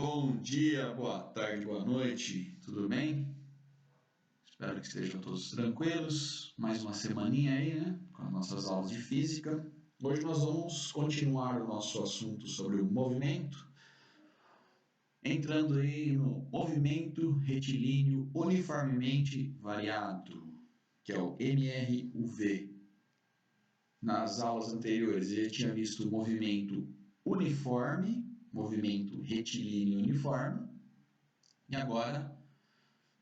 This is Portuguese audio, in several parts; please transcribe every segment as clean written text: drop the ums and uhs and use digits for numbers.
Bom dia, boa tarde, boa noite, tudo bem? Espero que estejam todos tranquilos. Mais uma semaninha aí, né? Com as nossas aulas de física. Hoje nós vamos continuar o nosso assunto sobre o movimento, entrando aí no movimento retilíneo uniformemente variado, que é o MRUV. Nas aulas anteriores ele tinha visto o movimento uniforme, movimento retilíneo uniforme, e agora,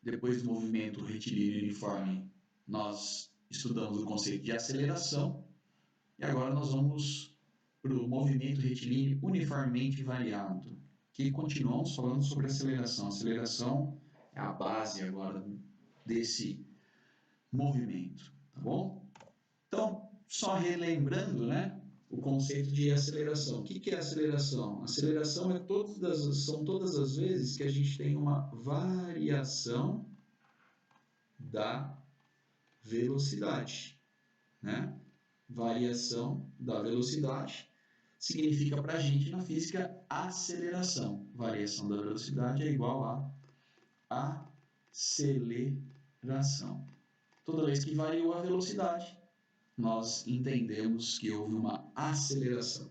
depois do movimento retilíneo uniforme, nós estudamos o conceito de aceleração, e agora nós vamos para o movimento retilíneo uniformemente variado, que continuamos falando sobre aceleração. A aceleração é a base agora desse movimento, tá bom? Então, só relembrando, né, o conceito de aceleração. O que é aceleração? Aceleração são todas as vezes que a gente tem uma variação da velocidade, né? Variação da velocidade significa para a gente na física aceleração. Variação da velocidade é igual a aceleração. Toda vez que variou a velocidade, nós entendemos que houve uma aceleração.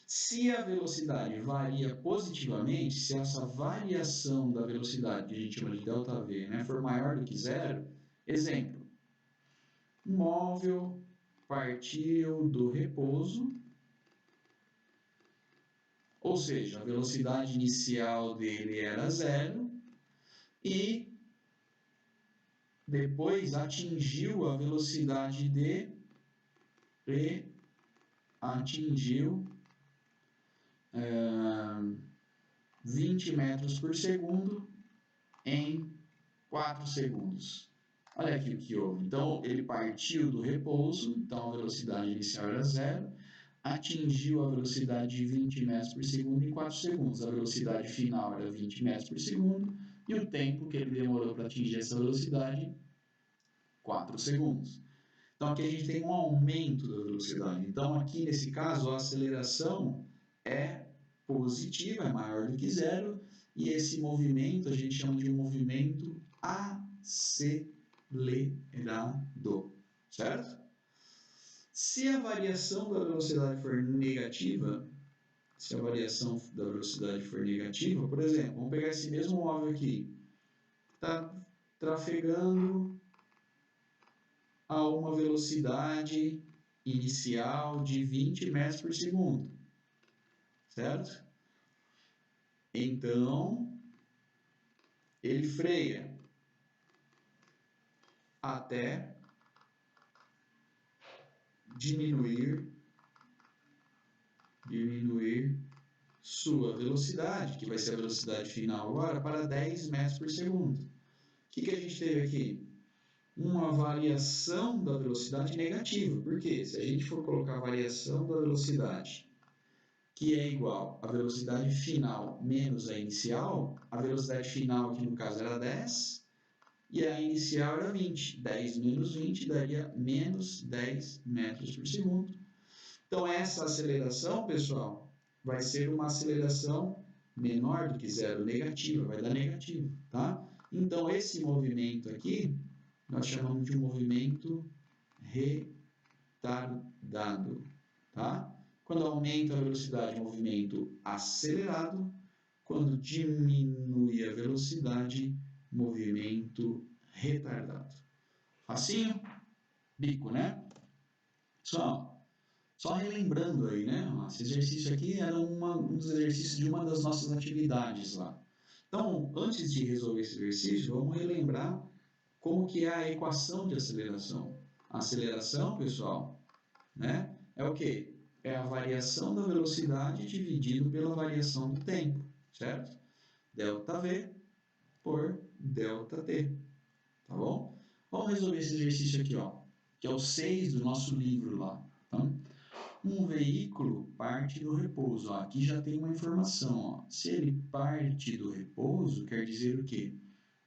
Se a velocidade varia positivamente, se essa variação da velocidade, que a gente chama de ΔV, né, for maior do que zero, exemplo, um móvel partiu do repouso, ou seja, a velocidade inicial dele era zero, e depois atingiu a velocidade de e atingiu 20 metros por segundo em 4 segundos. Olha aqui o que houve. Então, ele partiu do repouso, então a velocidade inicial era zero, atingiu a velocidade de 20 metros por segundo em 4 segundos. A velocidade final era 20 metros por segundo e o tempo que ele demorou para atingir essa velocidade, 4 segundos. Então, aqui a gente tem um aumento da velocidade. Então, aqui nesse caso, a aceleração é positiva, é maior do que zero, e esse movimento a gente chama de um movimento acelerado, certo? Se a variação da velocidade for negativa, por exemplo, vamos pegar esse mesmo móvel aqui, está trafegando a uma velocidade inicial de 20 metros por segundo, certo? Então, ele freia até diminuir sua velocidade, que vai ser a velocidade final agora, para 10 metros por segundo. O que a gente teve aqui? Uma variação da velocidade negativa. Por quê? Se a gente for colocar a variação da velocidade, que é igual à velocidade final menos a inicial, a velocidade final aqui no caso era 10, e a inicial era 20. 10 menos 20 daria menos 10 metros por segundo. Então, essa aceleração, pessoal, vai ser uma aceleração menor do que zero, negativa, vai dar negativo, tá? Então, esse movimento aqui, nós chamamos de um movimento retardado, tá? Quando aumenta a velocidade, movimento acelerado. Quando diminui a velocidade, movimento retardado. Facinho? Bico, né? Só relembrando aí, né? Esse exercício aqui era um dos exercícios de uma das nossas atividades lá. Então, antes de resolver esse exercício, vamos relembrar como que é a equação de aceleração. A aceleração, pessoal, né, é o quê? É a variação da velocidade dividido pela variação do tempo, certo? ΔV por ΔT, tá bom? Vamos resolver esse exercício aqui, ó, que é o 6 do nosso livro lá. Então, um veículo parte do repouso. Ó, aqui já tem uma informação. Ó. Se ele parte do repouso, quer dizer o quê?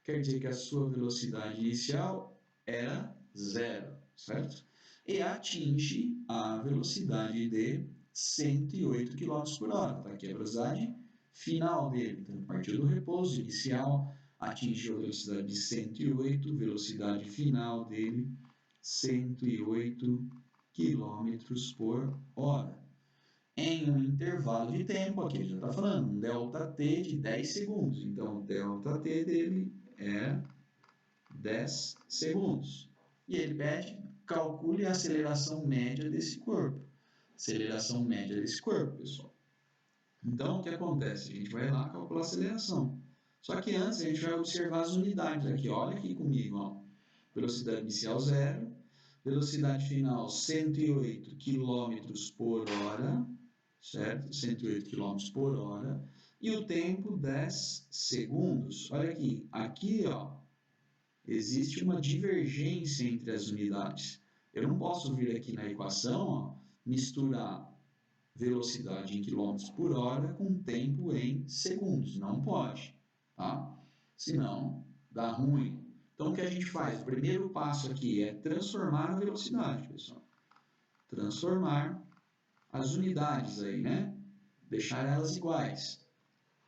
Quer dizer que a sua velocidade inicial era zero, certo? E atinge a velocidade de 108 km por hora. Tá aqui a velocidade final dele, então, partiu do repouso inicial, atingiu a velocidade de 108, velocidade final dele, 108 km por hora. Em um intervalo de tempo, aqui ele já está falando, um ΔT de 10 segundos. Então, o ΔT dele é 10 segundos. E ele pede, calcule a aceleração média desse corpo. Aceleração média desse corpo, pessoal. Então, o que acontece? A gente vai lá calcular a aceleração. Só que antes a gente vai observar as unidades aqui. Olha aqui comigo, ó. Velocidade inicial 0, velocidade final 108 km por hora, certo? 108 km por hora. E o tempo 10 segundos. Olha aqui, ó, existe uma divergência entre as unidades. Eu não posso vir aqui na equação, ó, misturar velocidade em quilômetros por hora com tempo em segundos. Não pode, tá? Senão dá ruim. Então, o que a gente faz? O primeiro passo aqui é transformar a velocidade, pessoal. Transformar as unidades aí, né? Deixar elas iguais.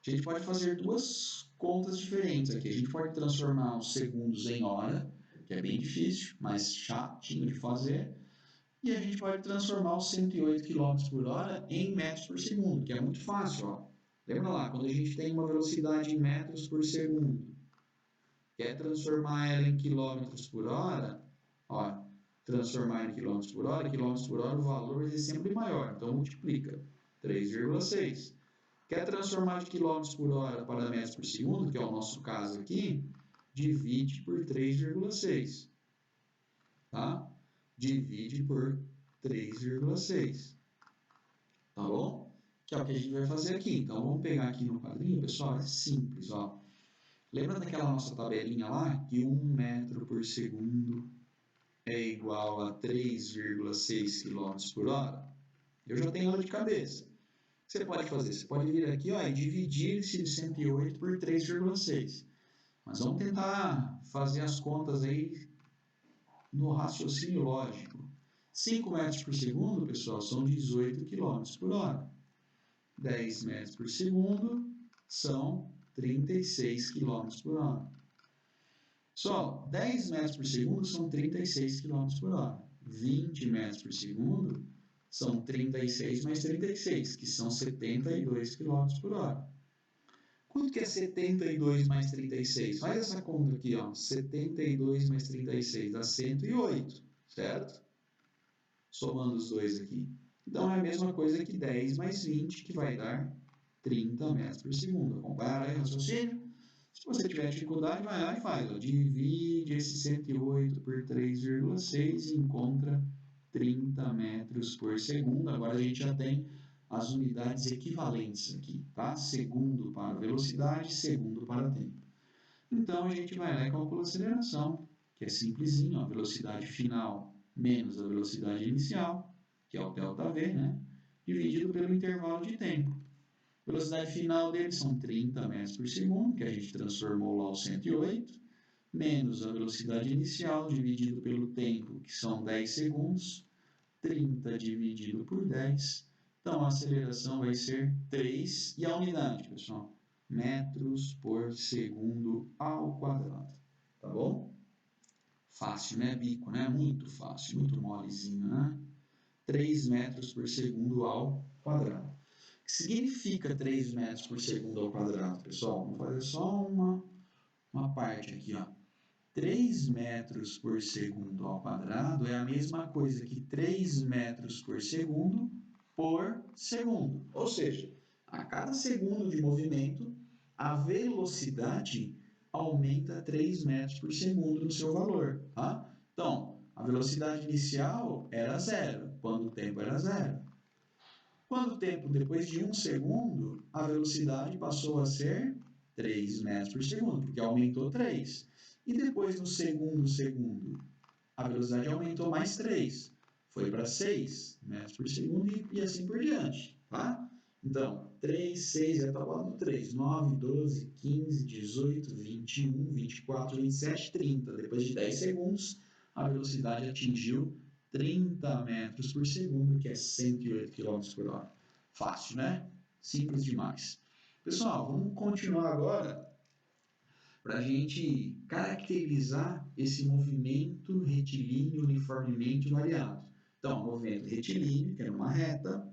A gente pode fazer duas contas diferentes aqui. A gente pode transformar os segundos em hora, que é bem difícil, mas chatinho de fazer. E a gente pode transformar os 108 km por hora em metros por segundo, que é muito fácil, ó. Lembra lá, quando a gente tem uma velocidade em metros por segundo, quer transformar ela em quilômetros por hora, ó, transformar em quilômetros por hora, o valor é sempre maior, então multiplica, 3,6. Quer transformar de quilômetros por hora para metros por segundo, que é o nosso caso aqui, divide por 3,6, tá? Divide por 3,6, tá bom? Que é o que a gente vai fazer aqui. Então, vamos pegar aqui no quadrinho, pessoal, é simples, ó. Lembra daquela nossa tabelinha lá, que 1 metro por segundo é igual a 3,6 km por hora? Eu já tenho ela de cabeça. O que você pode fazer? Você pode vir aqui, ó, e dividir esse 108 por 3,6. Mas vamos tentar fazer as contas aí no raciocínio lógico. 5 metros por segundo, pessoal, são 18 km por hora. 10 metros por segundo são 36 km por hora. Só 10 metros por segundo são 36 km por hora. 20 metros por segundo são 36 mais 36, que são 72 km por hora. Quanto que é 72 mais 36? Faz essa conta aqui, ó. 72 mais 36 dá 108, certo? Somando os dois aqui. Então, é a mesma coisa que 10 mais 20, que vai dar 30 metros por segundo. Acompanharam aí o raciocínio? Se você tiver dificuldade, vai lá e faz. Ó. Divide esse 108 por 3,6 e encontra 30 metros por segundo. Agora a gente já tem as unidades equivalentes aqui, tá? Segundo para velocidade, segundo para tempo. Então, a gente vai lá e calcula a aceleração, que é simplesinho, a velocidade final menos a velocidade inicial, que é o ΔV, né? Dividido pelo intervalo de tempo. A velocidade final dele são 30 metros por segundo, que a gente transformou lá o 108, menos a velocidade inicial dividido pelo tempo, que são 10 segundos, 30 dividido por 10, então a aceleração vai ser 3, e a unidade, pessoal, metros por segundo ao quadrado, tá bom? Fácil, né, bico, né? Muito fácil, muito molezinho, né? 3 metros por segundo ao quadrado. O que significa 3 metros por segundo ao quadrado, pessoal? Vamos fazer só uma parte aqui, ó. 3 metros por segundo ao quadrado é a mesma coisa que 3 metros por segundo. Ou seja, a cada segundo de movimento, a velocidade aumenta 3 metros por segundo no seu valor, tá? Então, a velocidade inicial era 0, quando o tempo era 0. Quando o tempo, depois de 1 segundo, a velocidade passou a ser 3 metros por segundo, porque aumentou 3. E depois, no segundo, a velocidade aumentou mais 3. Foi para 6 metros por segundo e assim por diante, tá? Então, 3, 6 é a tabela do 3. 9, 12, 15, 18, 21, 24, 27, 30. Depois de 10 segundos, a velocidade atingiu 30 metros por segundo, que é 108 km por hora. Fácil, né? Simples demais. Pessoal, vamos continuar agora para a gente caracterizar esse movimento retilíneo uniformemente variado. Então, movimento retilíneo, que é numa reta,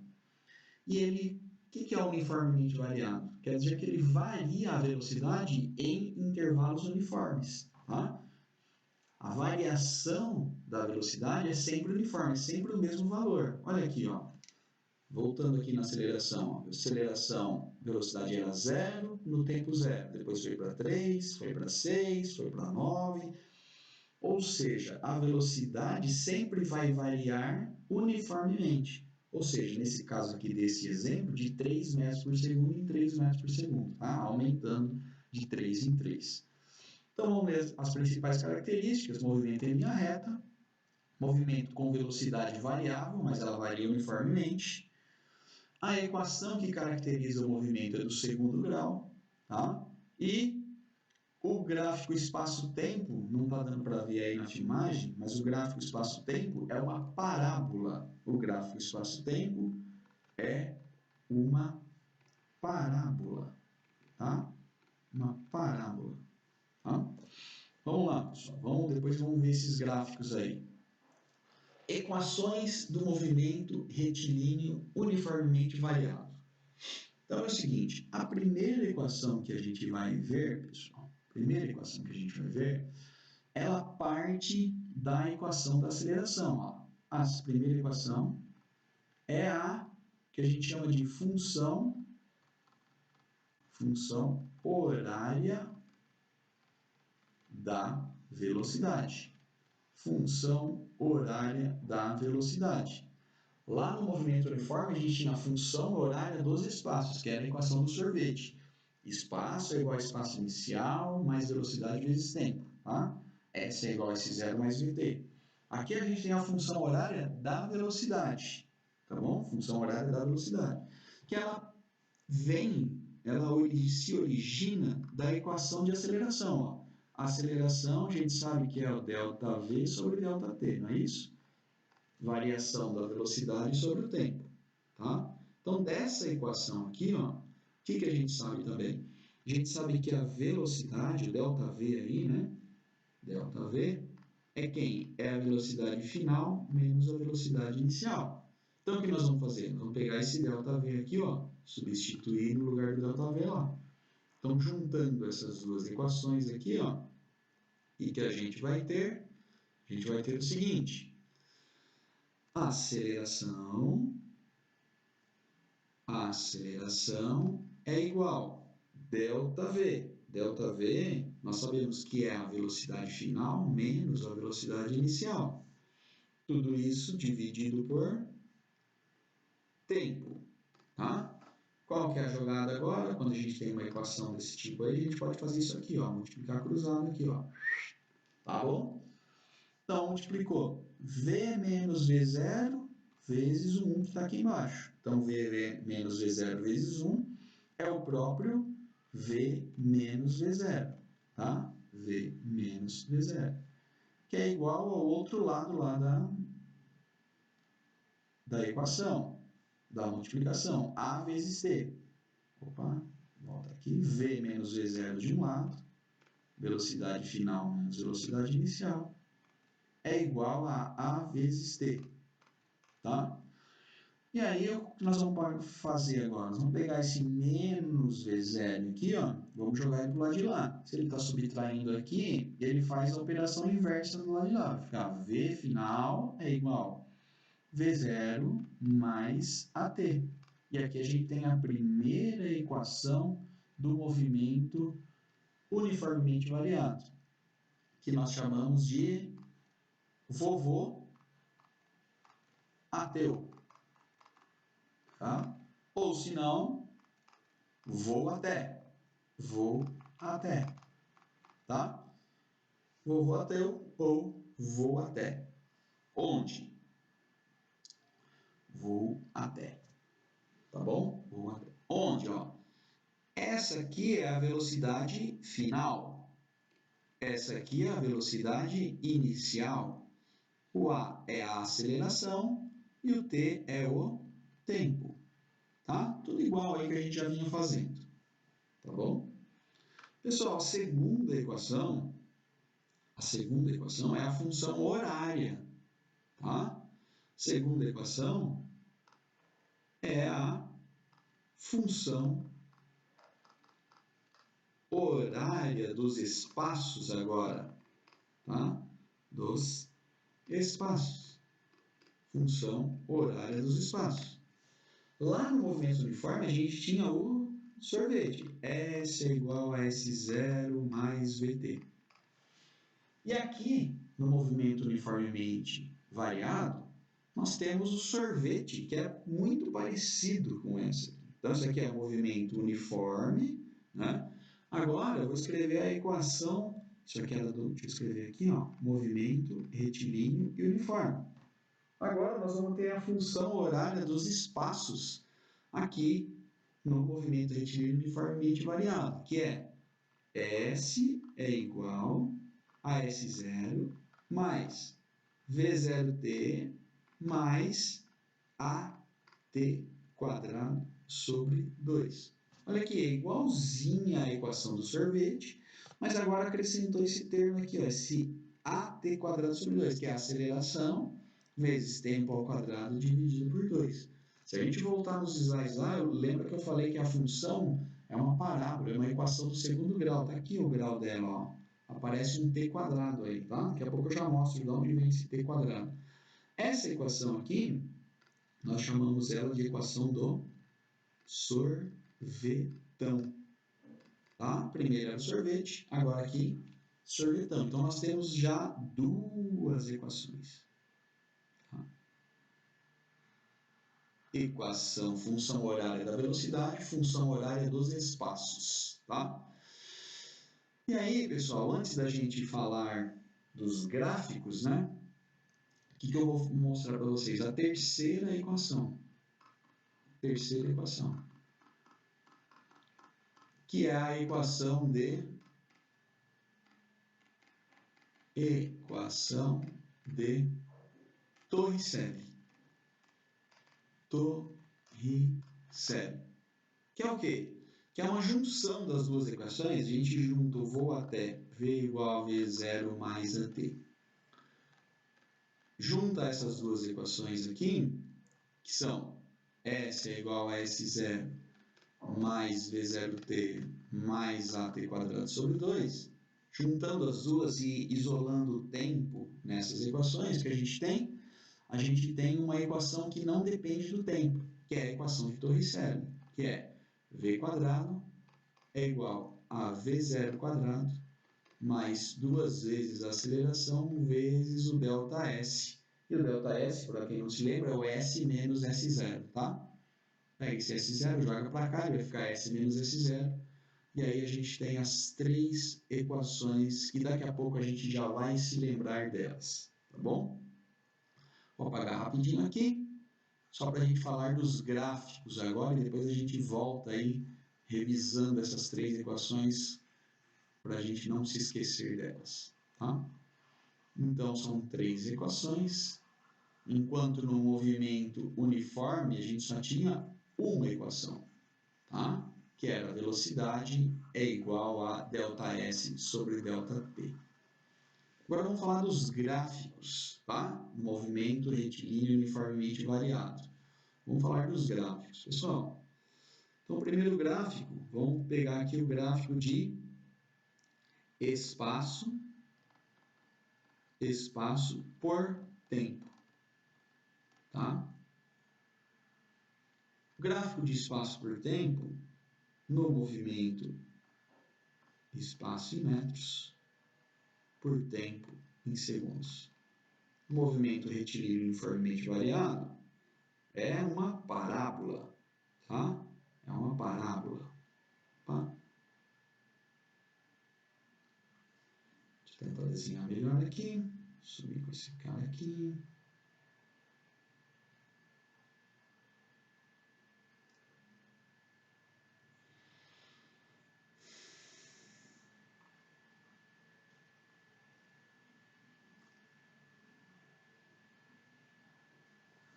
e ele, o que é uniformemente variado? Quer dizer que ele varia a velocidade em intervalos uniformes. Tá? A variação da velocidade é sempre uniforme, é sempre o mesmo valor. Olha aqui, ó. Voltando aqui na aceleração. Aceleração, velocidade era 0 no tempo 0. Depois foi para 3, foi para 6, foi para 9. Ou seja, a velocidade sempre vai variar uniformemente. Ou seja, nesse caso aqui desse exemplo, de 3 metros por segundo em 3 metros por segundo. Tá? Aumentando de 3 em 3. Então, vamos ver as principais características. Movimento em linha reta. Movimento com velocidade variável, mas ela varia uniformemente. A equação que caracteriza o movimento é do segundo grau, tá? E o gráfico espaço-tempo, não está dando para ver aí na filmagem, mas o gráfico espaço-tempo é uma parábola. O gráfico espaço-tempo é uma parábola, tá? Uma parábola, tá? Vamos lá, pessoal. Depois vamos ver esses gráficos aí. Equações do movimento retilíneo uniformemente variado. Então é o seguinte, a primeira equação que a gente vai ver, pessoal, ela parte da equação da aceleração. Ó. A primeira equação é a que a gente chama de função horária da velocidade. Função horária da velocidade. Lá no movimento uniforme, a gente tinha a função horária dos espaços, que era a equação do sorvete. Espaço é igual a espaço inicial mais velocidade vezes tempo. Tá? S é igual a S0 mais VT. Aqui a gente tem a função horária da velocidade. Tá bom? Função horária da velocidade. Que ela se origina da equação de aceleração. Ó. A aceleração, a gente sabe que é o ΔV sobre ΔT, não é isso? Variação da velocidade sobre o tempo. Tá? Então, dessa equação aqui, ó, o que a gente sabe também? A gente sabe que a velocidade, o ΔV aí, né? ΔV é quem? É a velocidade final menos a velocidade inicial. Então, o que nós vamos fazer? Nós vamos pegar esse ΔV aqui, ó, substituir no lugar do ΔV lá. Então, juntando essas duas equações aqui, ó, e que a gente vai ter o seguinte: a aceleração é igual ΔV. ΔV, nós sabemos que é a velocidade final menos a velocidade inicial. Tudo isso dividido por tempo. Tá? Qual que é a jogada agora? Quando a gente tem uma equação desse tipo aí, a gente pode fazer isso aqui, ó, multiplicar cruzado aqui, ó. Tá bom? Então, multiplicou V menos V0 vezes o 1 que está aqui embaixo. Então, V menos V0 vezes 1 é o próprio V menos V0, tá? V menos V0, que é igual ao outro lado lá da equação, da multiplicação, A vezes T. Opa, volta aqui, V menos V0 de um lado, velocidade final menos velocidade inicial, é igual a A vezes T, tá? E aí, o que nós vamos fazer agora? Nós vamos pegar esse menos V0 aqui, ó, vamos jogar ele para o lado de lá. Se ele está subtraindo aqui, ele faz a operação inversa do lado de lá. Vai ficar V final é igual V0 mais AT. E aqui a gente tem a primeira equação do movimento uniformemente variado, que nós chamamos de vovô ateu. Tá? Ou se não, vou até. Tá? Vovô ateu ou vou até. Onde? Vou até. Tá bom? Vou até. Onde, ó? Essa aqui é a velocidade final. Essa aqui é a velocidade inicial. O A é a aceleração e o T é o tempo. Tá? Tudo igual aí que a gente já vinha fazendo. tá bom? Pessoal, a segunda equação é a função horária, tá? Segunda equação é a função horária dos espaços agora, tá? Dos espaços. Função horária dos espaços. Lá no movimento uniforme a gente tinha o sorvete. S é igual a S0 mais VT. E aqui, no movimento uniformemente variado, nós temos o sorvete, que é muito parecido com esse aqui. Então, isso aqui é movimento uniforme, né? Agora, eu vou escrever a equação, isso aqui era deixa eu escrever aqui, ó, movimento retilíneo e uniforme. Agora, nós vamos ter a função horária dos espaços aqui no movimento retilíneo uniformemente variado, que é S é igual a S0 mais V0t mais AT quadrado sobre 2. Olha aqui, é igualzinha à equação do sorvete, mas agora acrescentou esse termo aqui, ó, esse AT quadrado sobre 2, que é a aceleração vezes tempo ao quadrado dividido por 2. Se a gente voltar nos slides lá, lembra que eu falei que a função é uma parábola, é uma equação do segundo grau. Está aqui o grau dela, ó. Aparece um t quadrado aí, tá? Daqui a pouco eu já mostro de onde vem esse t quadrado. Essa equação aqui, nós chamamos ela de equação do sorvetão. Tá? Primeiro era o sorvete, agora aqui sorvetão. Então nós temos já duas equações. Tá? Equação, função horária da velocidade, função horária dos espaços. Tá? E aí, pessoal, antes da gente falar dos gráficos, né? O que eu vou mostrar para vocês? A terceira equação. Terceira equação. Que é a equação de Torricelli. Torricelli. Que é o quê? Que é uma junção das duas equações. A gente junta o voo até V igual a V0 mais AT. Junta essas duas equações aqui, que são S é igual a S0 mais V0t mais AT quadrado sobre 2. Juntando as duas e isolando o tempo nessas equações que a gente tem uma equação que não depende do tempo, que é a equação de Torricelli, que é V quadrado é igual a V0 quadrado mais duas vezes a aceleração vezes o ΔS. E o ΔS, para quem não se lembra, é o S menos S0, tá? Pega esse S0, joga para cá, vai ficar S menos S0. E aí a gente tem as três equações que daqui a pouco a gente já vai se lembrar delas, tá bom? Vou apagar rapidinho aqui, só para a gente falar dos gráficos agora e depois a gente volta aí revisando essas três equações para a gente não se esquecer delas, tá? Então são três equações, enquanto no movimento uniforme a gente só tinha uma equação, tá? Que era a velocidade é igual a ΔS sobre ΔT. Agora vamos falar dos gráficos, tá? Movimento retilíneo uniformemente variado. Vamos falar dos gráficos, pessoal. Então, o primeiro gráfico, vamos pegar aqui o gráfico de espaço por tempo, tá? O gráfico de espaço por tempo, no movimento espaço em metros, por tempo em segundos. O movimento retilíneo uniformemente variado é uma parábola, tá? É uma parábola, tá? Deixa eu tentar desenhar melhor aqui. Subir com esse cara aqui.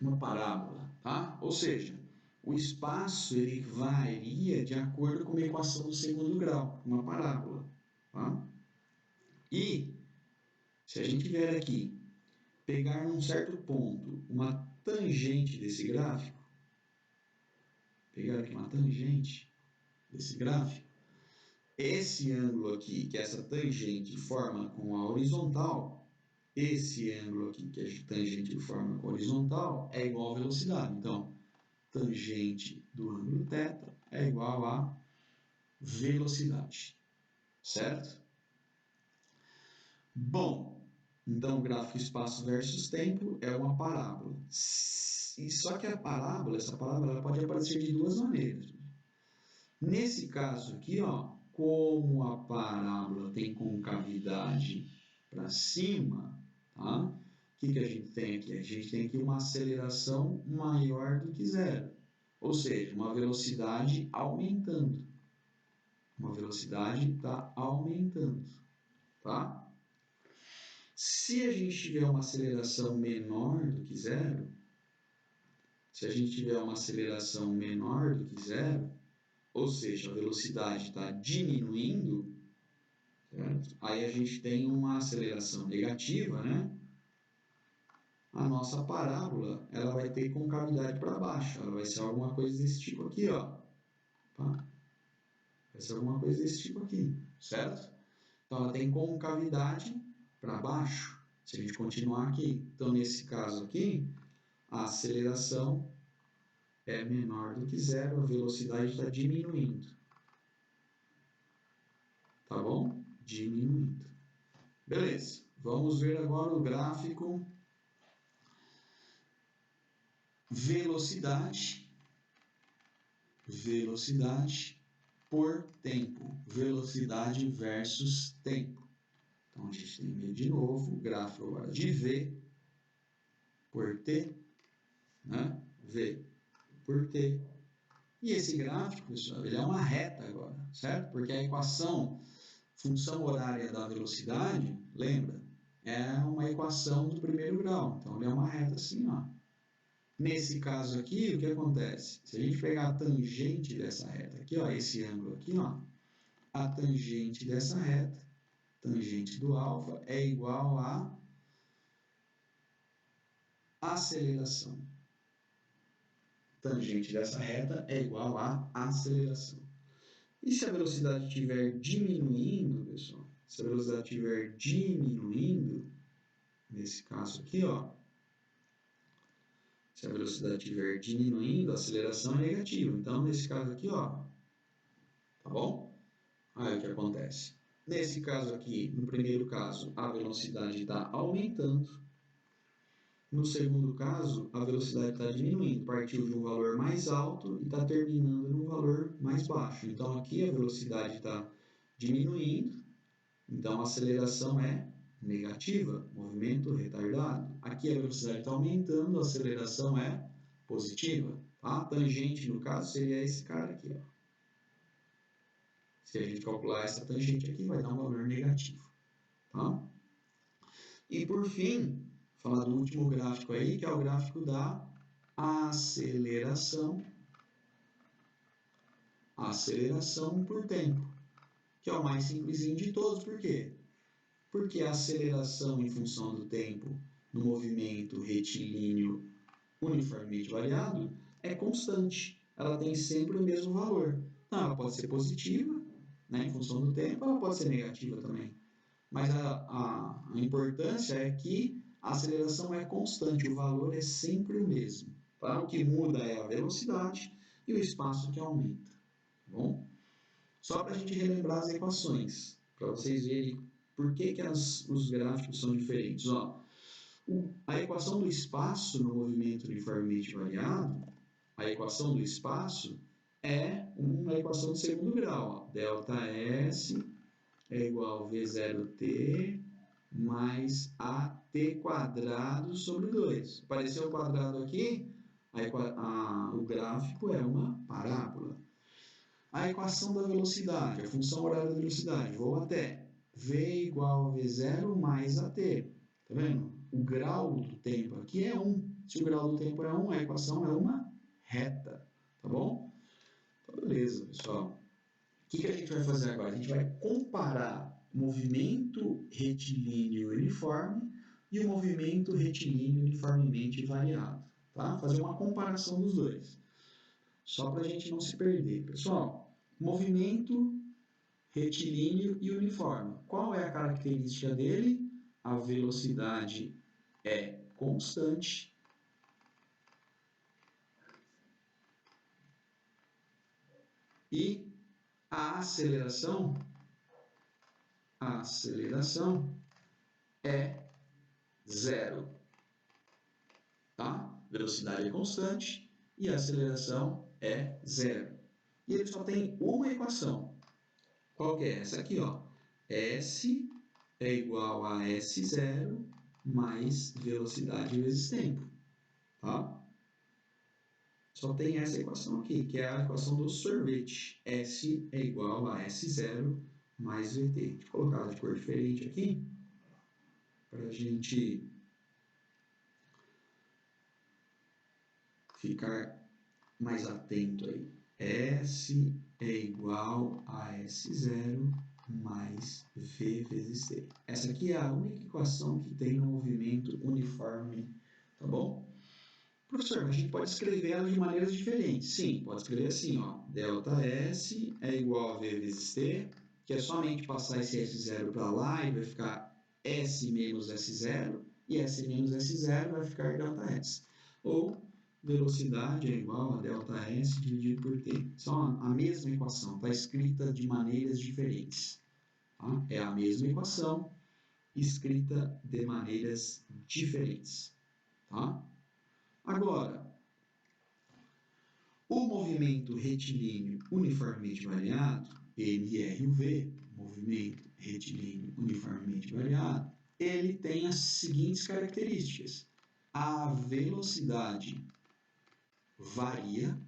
Uma parábola, tá? Ou seja, O espaço ele varia de acordo com uma equação do segundo grau, uma parábola. Tá? E se a gente vier aqui, pegar num certo ponto uma tangente desse gráfico, pegar aqui uma tangente desse gráfico, esse ângulo aqui, que essa tangente forma com a horizontal, esse ângulo aqui, que a tangente forma com a horizontal, é igual à velocidade. Então, tangente do ângulo θ é igual a velocidade, certo? Bom, então o gráfico espaço versus tempo é uma parábola. E só que a parábola, essa parábola, ela pode aparecer de duas maneiras. Nesse caso aqui, ó, como a parábola tem concavidade para cima, tá? O que a gente tem aqui? A gente tem aqui uma aceleração maior do que zero. Ou seja, uma velocidade aumentando. Uma velocidade está aumentando, tá? Se a gente tiver uma aceleração menor do que zero, se a gente tiver uma aceleração menor do que zero, ou seja, a velocidade está diminuindo, certo? Aí a gente tem uma aceleração negativa, né? A nossa parábola ela vai ter concavidade para baixo, ela vai ser alguma coisa desse tipo aqui, ó. Tá? Vai ser alguma coisa desse tipo aqui, certo? Então ela tem concavidade para baixo. Se a gente continuar aqui, então nesse caso aqui, a aceleração é menor do que zero, a velocidade está diminuindo. Tá bom? Diminuindo. Beleza. Vamos ver agora o gráfico velocidade por tempo. Velocidade versus tempo. Então a gente tem de novo o gráfico agora de V por T, né? V por T. E esse gráfico, pessoal, ele é uma reta agora, certo? Porque a equação função horária da velocidade, lembra? É uma equação do primeiro grau. Então, ele é uma reta assim, ó. Nesse caso aqui, o que acontece? Se a gente pegar a tangente dessa reta aqui, ó, esse ângulo aqui, ó, a tangente dessa reta, tangente do alfa, é igual a aceleração. Tangente dessa reta é igual a aceleração. E se a velocidade estiver diminuindo, pessoal, se a velocidade estiver diminuindo, nesse caso aqui, ó, se a velocidade estiver diminuindo, a aceleração é negativa. Então, nesse caso aqui, ó, tá bom? Aí o que acontece? Nesse caso aqui, no primeiro caso, a velocidade está aumentando. No segundo caso, a velocidade está diminuindo. Partiu de um valor mais alto e está terminando num valor mais baixo. Então, aqui a velocidade está diminuindo. Então, a aceleração é negativa, movimento retardado. Aqui a velocidade está aumentando, a aceleração é positiva. Tá? A tangente, no caso, seria esse cara aqui. Ó. Se a gente calcular essa tangente aqui, vai dar um valor negativo. Tá? E por fim, falar do último gráfico aí, que é o gráfico da aceleração. Aceleração por tempo, que é o mais simplesinho de todos. Por quê? Porque a aceleração em função do tempo no movimento retilíneo uniformemente variado é constante. Ela tem sempre o mesmo valor. Então, ela pode ser positiva, né, em função do tempo, ela pode ser negativa também. Mas a importância é que a aceleração é constante, o valor é sempre o mesmo. Tá? O que muda é a velocidade e o espaço que aumenta. Tá bom? Só para a gente relembrar as equações, para vocês verem por que os gráficos são diferentes. Ó, a equação do espaço no movimento uniformemente variado, a equação do espaço é uma equação de segundo grau. Ó. ΔS é igual a V0t mais AT quadrado sobre 2. Apareceu o quadrado aqui, o gráfico é uma parábola. A equação da velocidade, a função horária da velocidade, vou até V igual a V0 mais AT. Tá vendo? O grau do tempo aqui é 1. Se o grau do tempo é 1, a equação é uma reta. Tá bom? Então, beleza, pessoal. O que a gente vai fazer agora? A gente vai comparar o movimento retilíneo uniforme e o movimento retilíneo uniformemente variado. Tá? Fazer uma comparação dos dois. Só para a gente não se perder. Pessoal, movimento retilíneo e uniforme. Qual é a característica dele? A velocidade é constante e a aceleração é zero. Tá? Velocidade é constante e a aceleração é zero. E ele só tem uma equação. Qual que é? Essa aqui, ó. S é igual a S0 mais velocidade vezes tempo. Tá? Só tem essa equação aqui, que é a equação do sorvete. S é igual a S0 mais VT. Deixa eu colocar ela de cor diferente aqui, para a gente ficar mais atento aí. S é igual a S0 mais V vezes T. Essa aqui é a única equação que tem no movimento uniforme, tá bom? Professor, a gente pode escrever ela de maneiras diferentes. Sim, pode escrever assim, ó. Delta S é igual a V vezes T, que é somente passar esse S0 para lá e vai ficar S menos S0, e S menos S0 vai ficar delta S. Ou velocidade é igual a delta S dividido por T. São a mesma equação, está escrita de maneiras diferentes. Tá? É a mesma equação, escrita de maneiras diferentes. Tá? Agora, o movimento retilíneo uniformemente variado, MRUV, movimento retilíneo uniformemente variado, ele tem as seguintes características. A velocidade varia,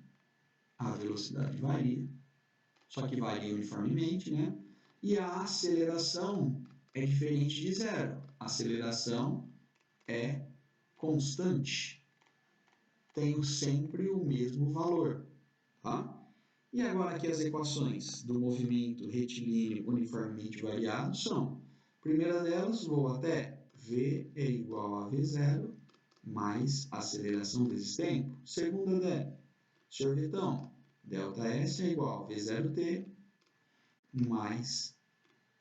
só que varia uniformemente, né? E a aceleração é diferente de zero. A aceleração é constante. Tem sempre o mesmo valor, tá? E agora aqui as equações do movimento retilíneo uniformemente variado são, primeira delas, vou até V é igual a V0 mais aceleração vezes tempo. Segunda dela, sorvetão, delta S é igual a V0T mais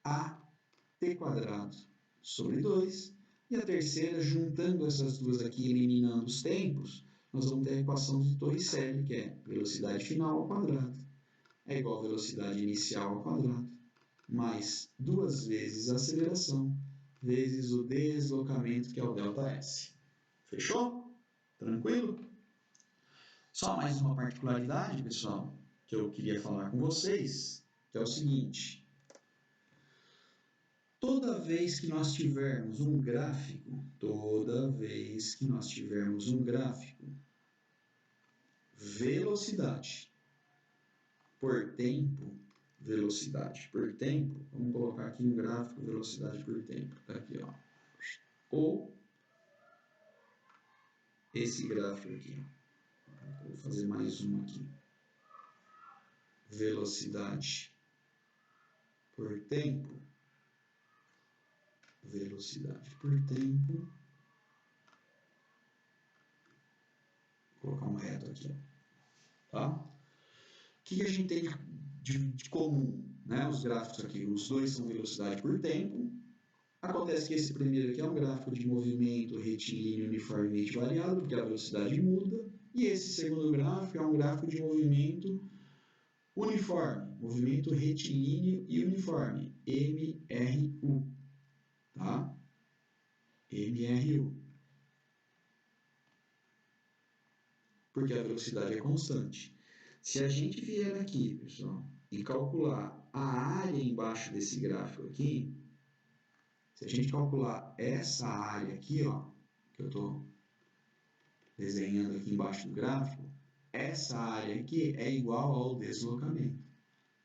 AT quadrado sobre 2. E a terceira, juntando essas duas aqui, eliminando os tempos, nós vamos ter a equação de Torricelli, que é velocidade final ao quadrado é igual a velocidade inicial ao quadrado, mais 2 vezes a aceleração, vezes o deslocamento, que é o ΔS. Fechou? Tranquilo? Só mais uma particularidade, pessoal, que eu queria falar com vocês, que é o seguinte. Toda vez que nós tivermos um gráfico, velocidade por tempo, velocidade por tempo, vamos colocar aqui um gráfico velocidade por tempo, tá aqui, ó. Ou esse gráfico aqui, vou fazer mais um aqui, velocidade por tempo, vou colocar um reto aqui, ó. Tá? O que a gente tem de comum, né? Os gráficos aqui, os dois são velocidade por tempo. Acontece que esse primeiro aqui é um gráfico de movimento retilíneo uniformemente variado, porque a velocidade muda. E esse segundo gráfico é um gráfico de movimento uniforme, movimento retilíneo e uniforme, MRU. Tá? MRU. Porque a velocidade é constante. Se a gente vier aqui, pessoal, e calcular a área embaixo desse gráfico aqui, se a gente calcular essa área aqui, ó, que eu estou desenhando aqui embaixo do gráfico, essa área aqui é igual ao deslocamento,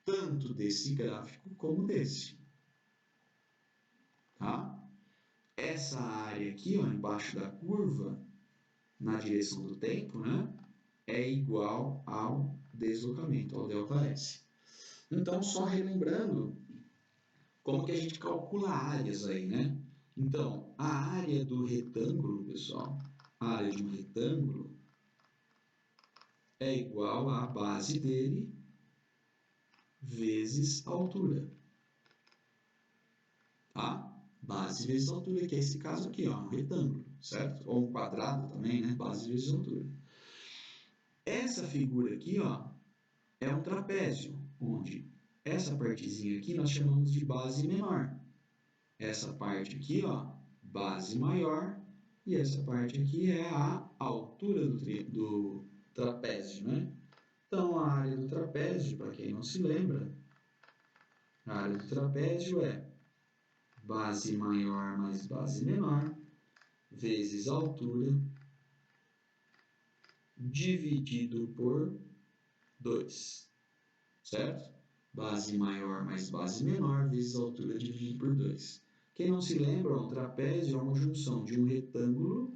tanto desse gráfico como desse. Tá? Essa área aqui, ó, embaixo da curva, na direção do tempo, né? é igual ao deslocamento, ao ΔS. Então, só relembrando como que a gente calcula áreas aí, né? Então, a área do retângulo, pessoal, a área de um retângulo é igual à base dele vezes a altura, tá? Base vezes altura, que é esse caso aqui, ó, um retângulo, certo? Ou um quadrado também, né? Base vezes altura. Essa figura aqui, ó, é um trapézio, onde essa partezinha aqui nós chamamos de base menor. Essa parte aqui, ó, base maior, e essa parte aqui é a altura do trapézio, né? Então, a área do trapézio, para quem não se lembra, a área do trapézio é base maior mais base menor, vezes altura, dividido por 2, certo? Base maior mais base menor, vezes altura, dividido por 2. Quem não se lembra, um trapézio é uma junção de um retângulo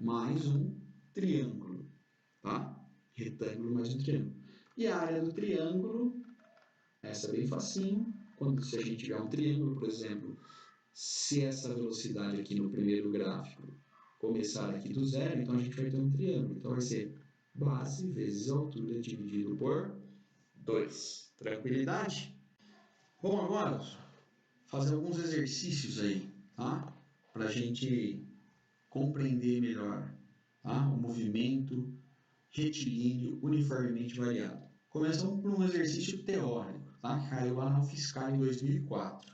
mais um triângulo, tá? Retângulo mais um triângulo. E a área do triângulo, essa é bem facinho. Se a gente tiver um triângulo, por exemplo, se essa velocidade aqui no primeiro gráfico começar aqui do zero, então a gente vai ter um triângulo. Então vai ser base vezes altura dividido por 2. Tranquilidade? Vamos agora fazer alguns exercícios aí, tá? Para a gente compreender melhor, tá? O movimento retilíneo uniformemente variado. Começamos por um exercício teórico, tá? Que caiu lá na UFSCar em 2004.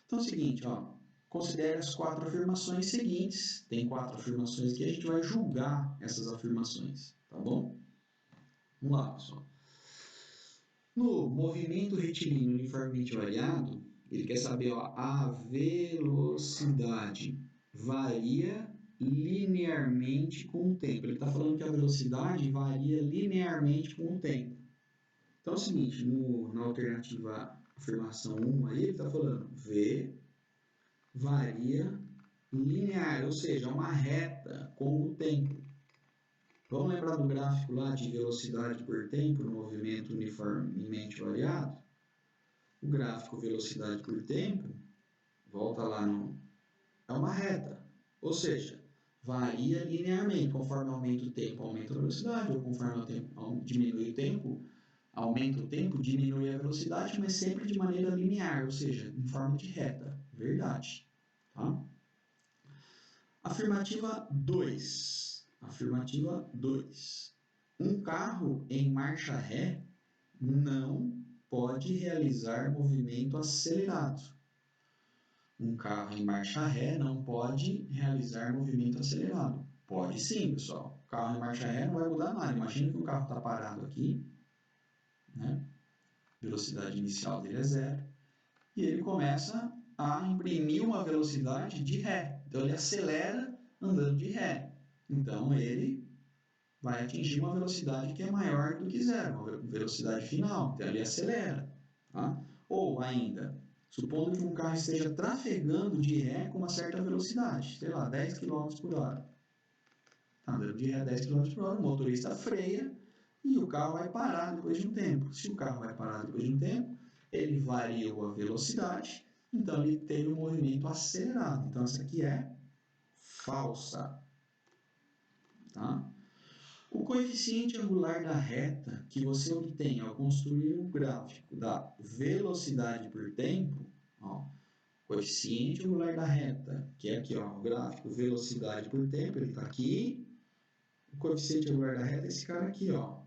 Então é o seguinte, ó, considere as 4 afirmações seguintes. Tem 4 afirmações aqui, a gente vai julgar essas afirmações, tá bom? Vamos lá, pessoal. No movimento retilíneo uniformemente variado, ele quer saber, ó, a velocidade varia linearmente com o tempo. Ele está falando que a velocidade varia linearmente com o tempo. Então é o seguinte, na alternativa afirmação 1 aí, ele está falando V varia linear, ou seja, uma reta com o tempo. Vamos lembrar do gráfico lá de velocidade por tempo no movimento uniformemente variado? O gráfico velocidade por tempo, volta lá no... é uma reta, ou seja, varia linearmente, conforme aumenta o tempo, aumenta a velocidade, ou conforme o tempo diminui o tempo, aumenta o tempo, diminui a velocidade, mas sempre de maneira linear, ou seja, em forma de reta. Verdade. Tá? Afirmativa 2. Afirmativa 2. Um carro em marcha ré não pode realizar movimento acelerado. Um carro em marcha ré não pode realizar movimento acelerado. Pode sim, pessoal. O carro em marcha ré não vai mudar nada. Imagina que o carro está parado aqui, né? Velocidade inicial dele é 0, e ele começa a imprimir uma velocidade de ré. Então ele acelera andando de ré. Então ele vai atingir uma velocidade que é maior do que 0, uma velocidade final. Então ele acelera. Tá? Ou ainda, supondo que um carro esteja trafegando de ré com uma certa velocidade, sei lá, 10 km por hora. Está andando de ré a 10 km por hora, o motorista freia e o carro vai parar depois de um tempo. Se o carro vai parar depois de um tempo, ele variou a velocidade, então ele teve um movimento acelerado. Então essa aqui é falsa. Tá? O coeficiente angular da reta que você obtém ao construir um gráfico da velocidade por tempo, ó, coeficiente angular da reta, que é aqui, ó, o gráfico velocidade por tempo, ele está aqui. O coeficiente angular da reta é esse cara aqui, ó,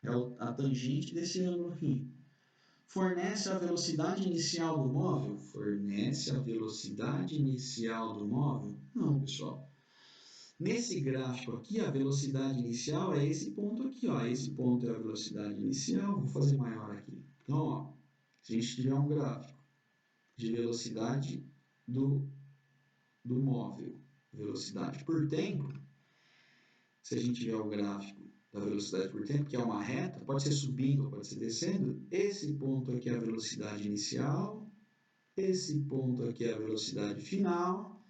é a tangente desse ângulo aqui. Fornece a velocidade inicial do móvel? Fornece a velocidade inicial do móvel? Não, pessoal. Nesse gráfico aqui, a velocidade inicial é esse ponto aqui, ó. Esse ponto é a velocidade inicial. Vou fazer maior aqui. Então, ó, se a gente tiver um gráfico de velocidade do móvel, velocidade por tempo, se a gente tiver o gráfico da velocidade por tempo, que é uma reta, pode ser subindo ou pode ser descendo, esse ponto aqui é a velocidade inicial, esse ponto aqui é a velocidade final,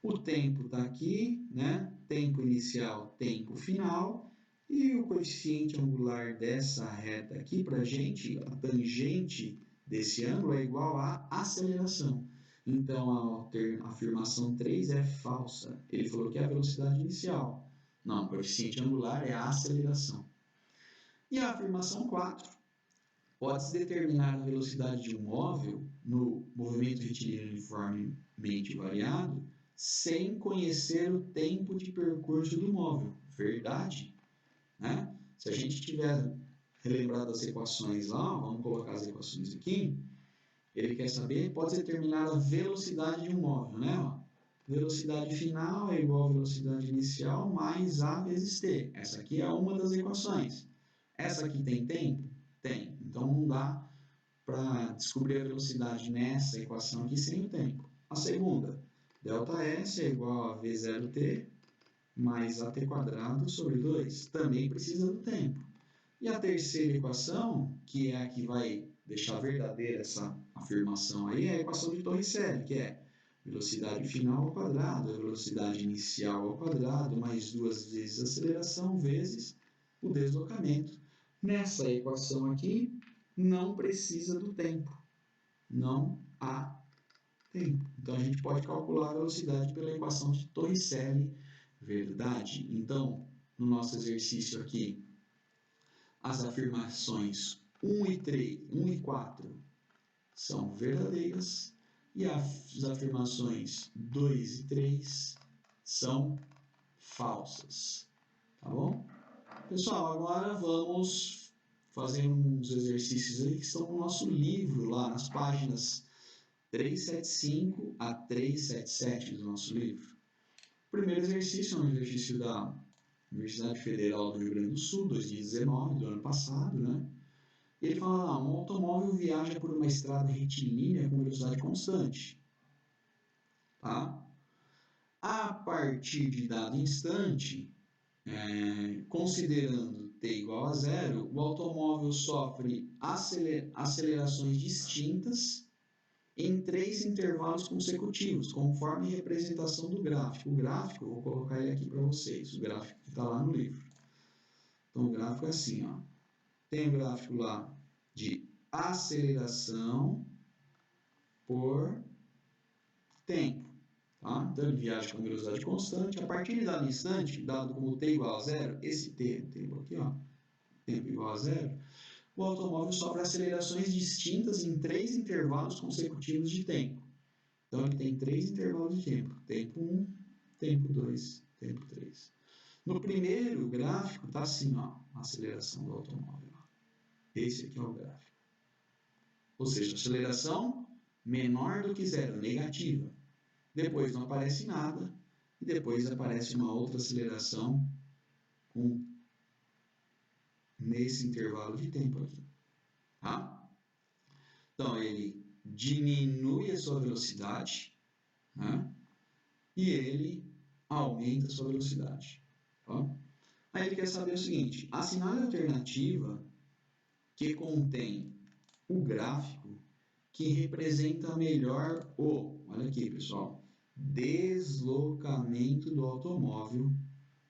o tempo está aqui, né? Tempo inicial, tempo final, E o coeficiente angular dessa reta aqui, para a gente, a tangente desse ângulo é igual à aceleração. Então, a afirmação 3 é falsa. Ele falou que é a velocidade inicial. Não, o coeficiente angular é a aceleração. E a afirmação 4, pode-se determinar a velocidade de um móvel no movimento retilíneo uniformemente variado sem conhecer o tempo de percurso do móvel. Verdade? Né? Se a gente tiver relembrado as equações lá, vamos colocar as equações aqui, ele quer saber, pode determinar a velocidade de um móvel, né? Ó, velocidade final é igual a velocidade inicial mais A vezes T. Essa aqui é uma das equações. Essa aqui tem tempo? Tem. Então não dá para descobrir a velocidade nessa equação aqui sem o tempo. A segunda, ΔS é igual a V0T mais AT quadrado sobre 2. Também precisa do tempo. E a terceira equação, que é a que vai deixar verdadeira essa afirmação aí, é a equação de Torricelli, que é velocidade final ao quadrado, a velocidade inicial ao quadrado, mais 2 vezes a aceleração, vezes o deslocamento. Nessa equação aqui, não precisa do tempo. Não há tempo. Então, a gente pode calcular a velocidade pela equação de Torricelli, verdade? Então, no nosso exercício aqui, as afirmações 1 e 3, 1 e 4 são verdadeiras e as afirmações 2 e 3 são falsas. Tá bom? Pessoal, agora vamos fazer uns exercícios aí que estão no nosso livro, lá nas páginas 375 a 377 do nosso livro. O primeiro exercício é um exercício da Universidade Federal do Rio Grande do Sul, 2019, do ano passado, né? E ele fala lá, um automóvel viaja por uma estrada retilínea com velocidade constante. Tá? A partir de dado instante, considerando t igual a zero, o automóvel sofre acelerações distintas em 3 intervalos consecutivos, conforme a representação do gráfico. O gráfico, eu vou colocar ele aqui para vocês, o gráfico que está lá no livro. Então, o gráfico é assim, ó. Tem o gráfico lá de aceleração por tempo. Tá? Então, ele viaja com velocidade constante. A partir de dado instante, dado como t igual a zero, esse tempo aqui, ó, tempo igual a zero, o automóvel sofre acelerações distintas em 3 intervalos consecutivos de tempo. Então, ele tem 3 intervalos de tempo. Tempo 1, tempo 2, tempo 3. No primeiro gráfico, está assim, ó, a aceleração do automóvel. Esse aqui é o gráfico. Ou seja, aceleração menor do que zero, negativa. Depois não aparece nada, e depois aparece uma outra aceleração nesse intervalo de tempo aqui. Tá? Então, ele diminui a sua velocidade, né? E ele aumenta a sua velocidade. Tá? Aí ele quer saber o seguinte, assinale a alternativa que contém o gráfico que representa melhor olha aqui pessoal, deslocamento do automóvel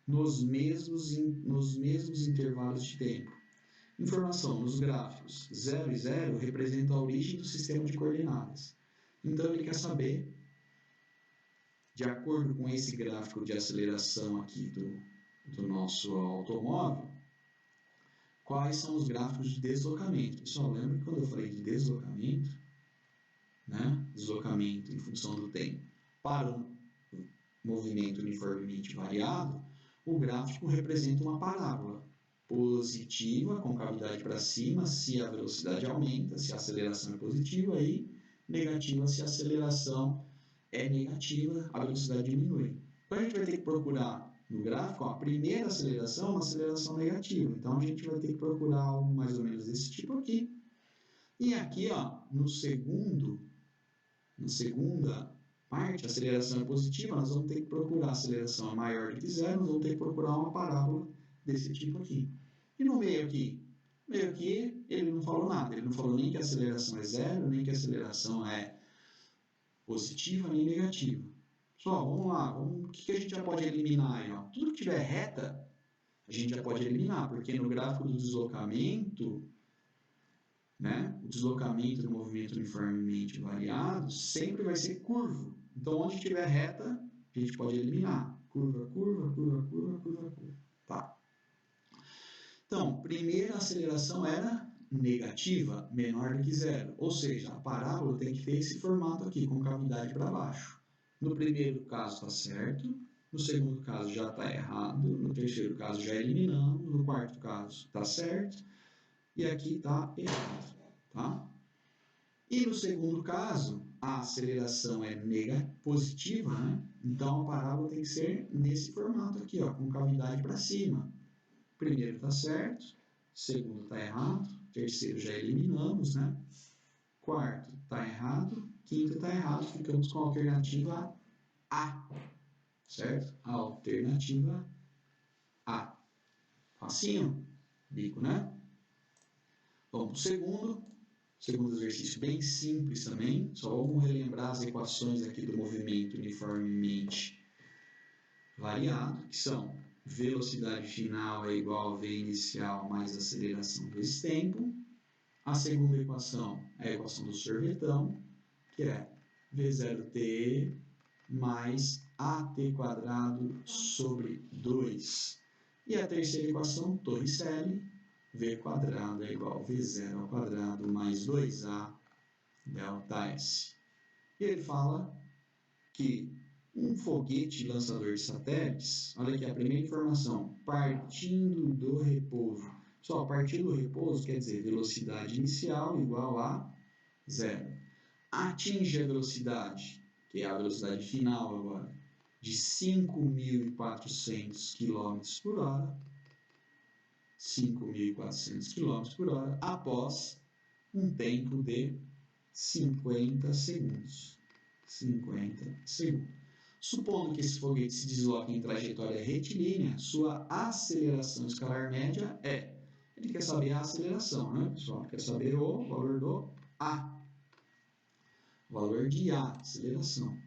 nos mesmos intervalos de tempo. Informação, nos gráficos 0 e 0 representa a origem do sistema de coordenadas. Então ele quer saber, de acordo com esse gráfico de aceleração aqui do nosso automóvel, quais são os gráficos de deslocamento. Pessoal, lembra que quando eu falei de deslocamento, né? Deslocamento em função do tempo para um movimento uniformemente variado, o gráfico representa uma parábola positiva, com cavidade para cima, se a velocidade aumenta, se a aceleração é positiva, e negativa, se a aceleração é negativa, a velocidade diminui. Então a gente vai ter que procurar no gráfico, ó, a primeira aceleração é uma aceleração negativa. Então a gente vai ter que procurar algo mais ou menos desse tipo aqui. E aqui, ó, na segunda parte, a aceleração é positiva, nós vamos ter que procurar a aceleração maior do que zero, nós vamos ter que procurar uma parábola desse tipo aqui. E no meio aqui, ele não falou nada, ele não falou nem que a aceleração é zero, nem que a aceleração é positiva, nem negativa. Pessoal, vamos lá, o que a gente já pode eliminar aí? Ó? Tudo que tiver reta, a gente já pode eliminar, porque no gráfico do deslocamento, né, o deslocamento do movimento uniformemente variado sempre vai ser curvo. Então, onde tiver reta, a gente pode eliminar. Curva, curva, curva, curva, curva, curva. Tá. Então, primeira aceleração era negativa, menor do que zero. Ou seja, a parábola tem que ter esse formato aqui, com cavidade para baixo. No primeiro caso está certo, no segundo caso já está errado, no terceiro caso já eliminamos, no quarto caso está certo, e aqui está errado. Tá? E no segundo caso, a aceleração é positiva, né? Então a parábola tem que ser nesse formato aqui, ó, com cavidade para cima. Primeiro está certo, segundo está errado, terceiro já eliminamos, né? Quarto está errado, quinto está errado, ficamos com a alternativa A, certo? A alternativa A. Facinho, bico, né? Vamos para o segundo exercício bem simples também, só vamos relembrar as equações aqui do movimento uniformemente variado, que são velocidade final é igual a v inicial mais aceleração vezes tempo. A segunda equação é a equação do sorvetão, que é v0t mais at quadrado sobre 2. E a terceira equação, Torricelli, v quadrado é igual a v0 ao quadrado mais 2a delta s. E ele fala que um foguete lançador de satélites, olha aqui a primeira informação, partindo do repouso. Só partir do repouso quer dizer velocidade inicial igual a zero. Atinge a velocidade, que é a velocidade final agora, de 5.400 km por hora, 5.400 km por hora, após um tempo de 50 segundos. 50 segundos. Supondo que esse foguete se desloque em trajetória retilínea, sua aceleração escalar média é... Ele quer saber a aceleração, né, pessoal? Quer saber o valor do A. O valor de A, aceleração. O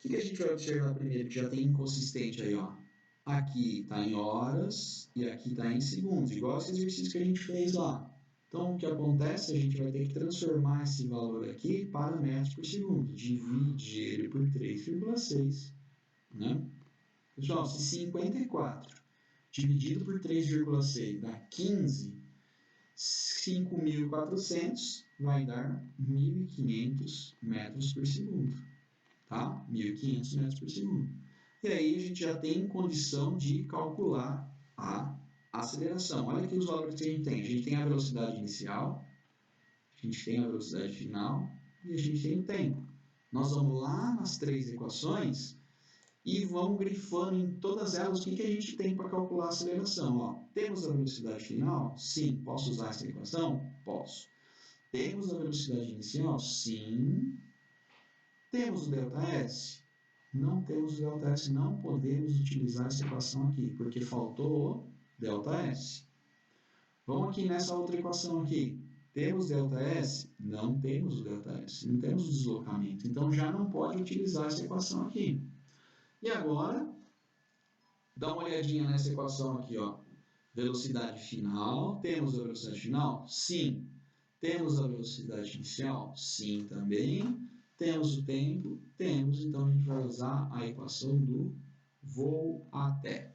que a gente vai observar primeiro? Que já tem inconsistente aí, ó. Aqui está em horas e aqui está em segundos, igual esse exercício que a gente fez lá. Então, o que acontece? A gente vai ter que transformar esse valor aqui para metros por segundo. Divide ele por 3,6. Né? Pessoal, se 54 dividido por 3,6 dá 15, 5.400 vai dar 1.500 metros por segundo. Tá? 1.500 metros por segundo. E aí a gente já tem condição de calcular a aceleração. Olha aqui os valores que a gente tem. A gente tem a velocidade inicial, a gente tem a velocidade final e a gente tem o tempo. Nós vamos lá nas três equações e vamos grifando em todas elas o que a gente tem para calcular a aceleração. Ó, temos a velocidade final? Sim. Posso usar essa equação? Posso. Temos a velocidade inicial? Sim. Temos o ΔS? Não temos o ΔS, não podemos utilizar essa equação aqui, porque faltou o ΔS. Vamos aqui nessa outra equação aqui. Temos ΔS? Não temos o ΔS, não temos o deslocamento. Então, já não pode utilizar essa equação aqui. E agora, dá uma olhadinha nessa equação aqui, ó. Velocidade final. Temos a velocidade final? Sim. Temos a velocidade inicial? Sim, também. Temos o tempo? Temos. Então, a gente vai usar a equação do voo até.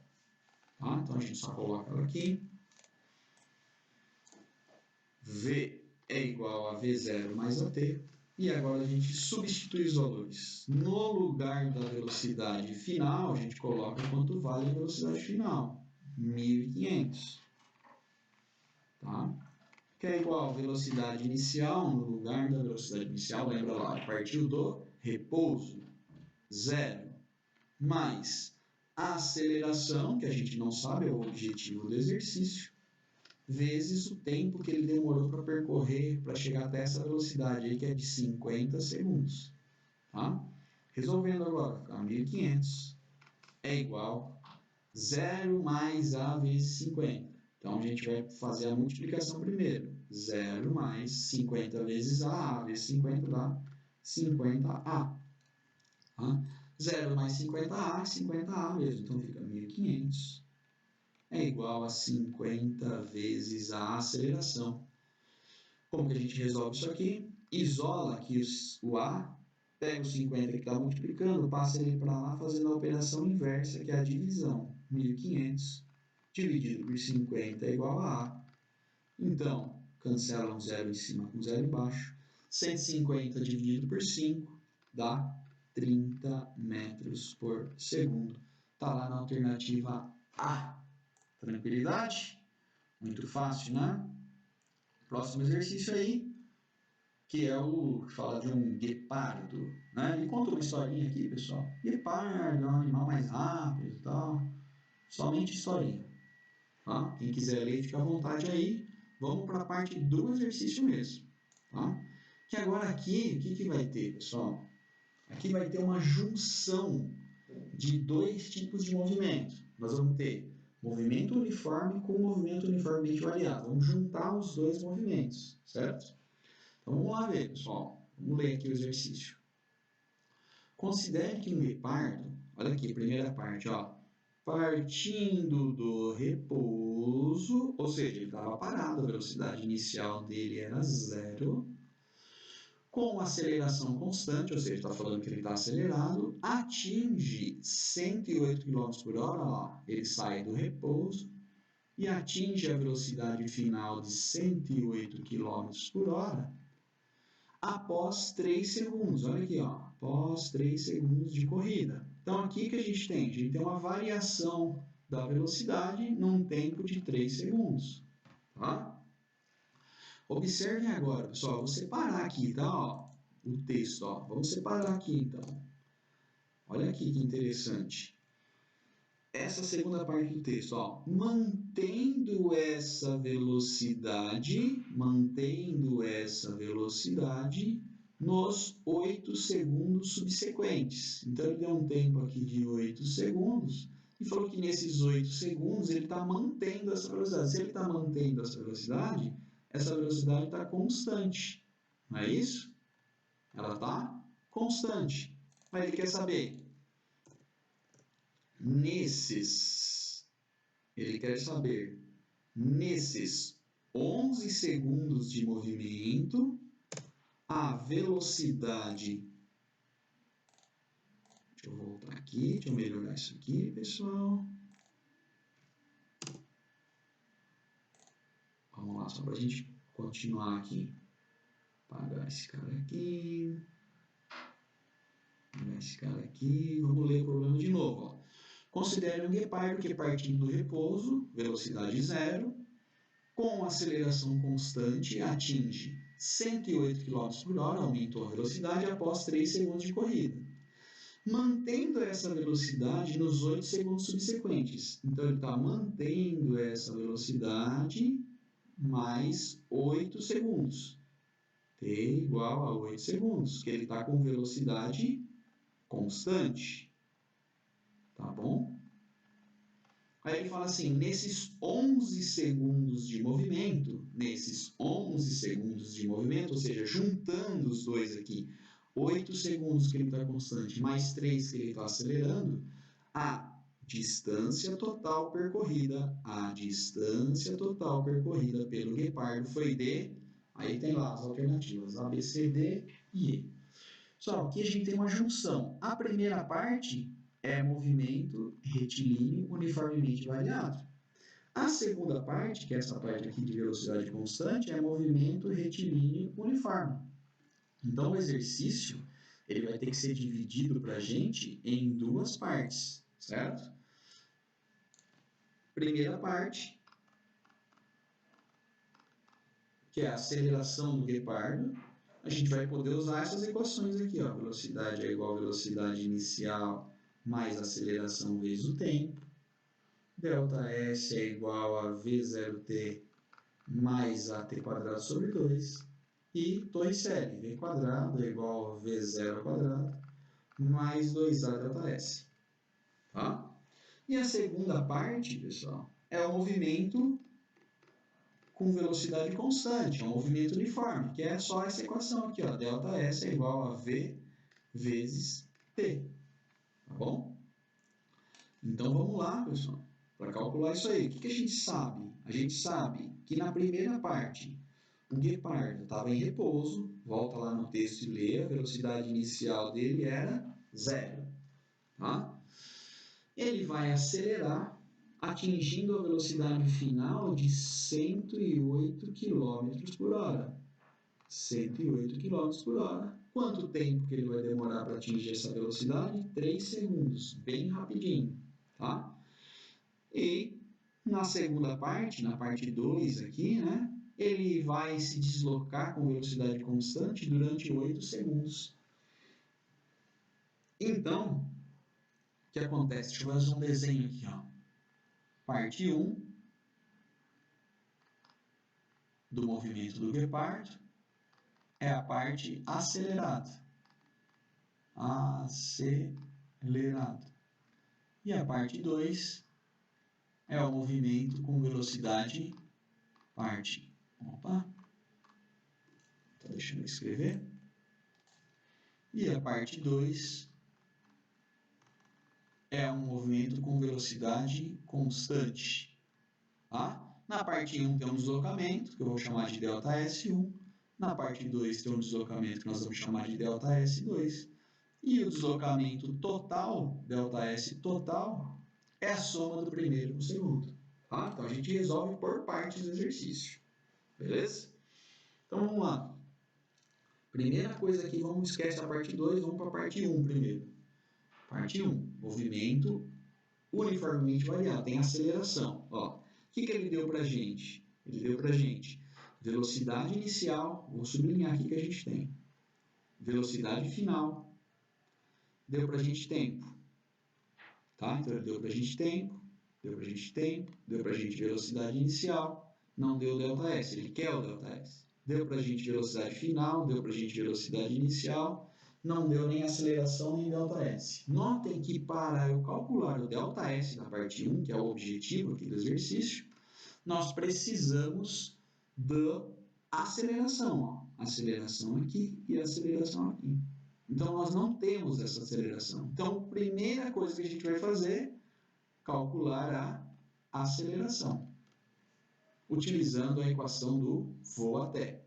Tá? Então, a gente só coloca ela aqui. V é igual a V0 mais AT. E agora a gente substitui os valores. No lugar da velocidade final, a gente coloca quanto vale a velocidade final. 1.500. Tá? Que é igual a velocidade inicial, no lugar da velocidade inicial, lembra lá, partiu do repouso, 0, mais a aceleração, que a gente não sabe, é o objetivo do exercício, vezes o tempo que ele demorou para percorrer, para chegar até essa velocidade aí, que é de 50 segundos. Tá? Resolvendo agora, fica 1.500 é igual a 0 mais A vezes 50. Então, a gente vai fazer a multiplicação primeiro. 0 mais 50 vezes A vezes 50 dá 50A. Tá? 0 mais 50A é 50A mesmo. Então, fica 1.500 é igual a 50 vezes a aceleração. Como que a gente resolve isso aqui? Isola aqui o A, pega o 50 que está multiplicando, passa ele para lá fazendo a operação inversa, que é a divisão. 1.500 dividido por 50 é igual a A. Então, cancela um zero em cima com zero embaixo. 150 dividido por 5 dá 30 metros por segundo. Está lá na alternativa A. Tranquilidade? Muito fácil, né? Próximo exercício aí, que é o que fala de um guepardo, né? Ele conta uma historinha aqui, pessoal. Guepardo é um animal mais rápido e tal. Somente historinha. Tá? Quem quiser ler, fica à vontade aí. Vamos para a parte do exercício mesmo. Tá? Que agora aqui, o que vai ter, pessoal? Aqui vai ter uma junção de dois tipos de movimento. Nós vamos ter movimento uniforme com movimento uniformemente variado. Vamos juntar os dois movimentos, certo? Então vamos lá ver, pessoal. Vamos ler aqui o exercício. Considere que um guepardo, olha aqui, primeira parte, ó, partindo do repouso, ou seja, ele estava parado, a velocidade inicial dele era 0, com aceleração constante, ou seja, está falando que ele está acelerado, atinge 108 km por hora, ó, ele sai do repouso e atinge a velocidade final de 108 km por hora após 3 segundos. Olha aqui, ó, após 3 segundos de corrida. Então, aqui que a gente tem? A gente tem uma variação da velocidade num tempo de 3 segundos. Tá? Observem agora, pessoal, vou separar aqui, tá? Ó, o texto, ó. Vamos separar aqui, então. Olha aqui que interessante. Essa segunda parte do texto, ó. Mantendo essa velocidade nos 8 segundos subsequentes. Então, ele deu um tempo aqui de 8 segundos e falou que nesses 8 segundos ele está mantendo essa velocidade. Se ele está mantendo essa velocidade está constante. Não é isso? Ela está constante. Mas ele quer saber, ele quer saber, nesses 11 segundos de movimento, a velocidade... Deixa eu voltar aqui, deixa eu melhorar isso aqui, pessoal. Vamos lá, só para a gente continuar aqui. Apagar esse cara aqui. Apagar esse cara aqui. Vamos ler o problema de novo. Ó. Considere um guepardo que partindo do repouso, velocidade 0, com aceleração constante, atinge 108 km por hora, aumentou a velocidade após 3 segundos de corrida. Mantendo essa velocidade nos 8 segundos subsequentes. Então, ele está mantendo essa velocidade mais 8 segundos. T igual a 8 segundos, que ele está com velocidade constante. Tá bom? Aí ele fala assim, nesses 11 segundos de movimento, ou seja, juntando os dois aqui, 8 segundos que ele está constante, mais 3 que ele está acelerando, a distância total percorrida pelo guepardo foi de... Aí tem lá as alternativas, A, B, C, D e E. Só que a gente tem uma junção. A primeira parte é movimento retilíneo uniformemente variado. A segunda parte, que é essa parte aqui de velocidade constante, é movimento retilíneo uniforme. Então, o exercício ele vai ter que ser dividido para a gente em duas partes, certo? Primeira parte, que é a aceleração do guepardo, a gente vai poder usar essas equações aqui, ó. Velocidade é igual a velocidade inicial mais aceleração vezes o tempo. Delta S é igual a V0T mais AT quadrado sobre 2. E Torricelli, V quadrado é igual a V0 quadrado mais 2A delta S. Tá? E a segunda parte, pessoal, é o movimento com velocidade constante, é um movimento uniforme, que é só essa equação aqui, ó, delta S é igual a V vezes T, tá bom? Então, vamos lá, pessoal. para calcular isso aí. O que a gente sabe? A gente sabe que na primeira parte, o guepardo estava em repouso, volta lá no texto e lê, a velocidade inicial dele era 0. Tá? Ele vai acelerar, atingindo a velocidade final de 108 km por hora. 108 km por hora. Quanto tempo que ele vai demorar para atingir essa velocidade? 3 segundos, bem rapidinho. Tá? E na segunda parte, na parte 2 aqui, né, ele vai se deslocar com velocidade constante durante 8 segundos. Então, o que acontece? Deixa eu fazer um desenho aqui. Ó. Parte 1 do movimento do guepardo é a parte acelerada. Acelerado. E a parte 2 é o movimento com velocidade parte. Opa. Então, deixa eu escrever. E a parte 2 é um movimento com velocidade constante. Tá? Na parte 1 tem um deslocamento, que eu vou chamar de ΔS1. Na parte 2 tem um deslocamento que nós vamos chamar de ΔS2. E o deslocamento total, ΔS total, é a soma do primeiro com o segundo. Tá? Então a gente resolve por partes do exercício. Beleza? Então vamos lá. Primeira coisa aqui, vamos esquece a parte 2, vamos para a parte 1 primeiro. Parte 1, movimento uniformemente variado, tem aceleração. Ó, o que ele deu para a gente? Ele deu para a gente velocidade inicial, vou sublinhar aqui que a gente tem. Velocidade final, deu para a gente tempo. Tá? Então, ele deu para a gente tempo, deu para a gente tempo, deu para a gente velocidade inicial, não deu ΔS, ele quer o ΔS. Deu para a gente velocidade final, deu para a gente velocidade inicial, não deu nem aceleração nem ΔS. Notem que para eu calcular o ΔS na parte 1, que é o objetivo aqui do exercício, nós precisamos da aceleração. Ó. Aceleração aqui e aceleração aqui. Então, nós não temos essa aceleração. Então, a primeira coisa que a gente vai fazer é calcular a aceleração, utilizando a equação do voo até.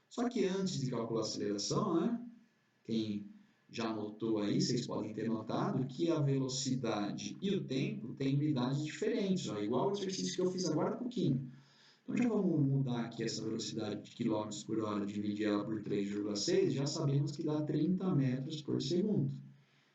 Só que antes de calcular a aceleração, né, quem já anotou aí, vocês podem ter notado que a velocidade e o tempo têm unidades diferentes, ó, igual o exercício que eu fiz agora há pouquinho. Então já vamos mudar aqui essa velocidade de km por hora, dividir ela por 3,6, já sabemos que dá 30 metros por segundo.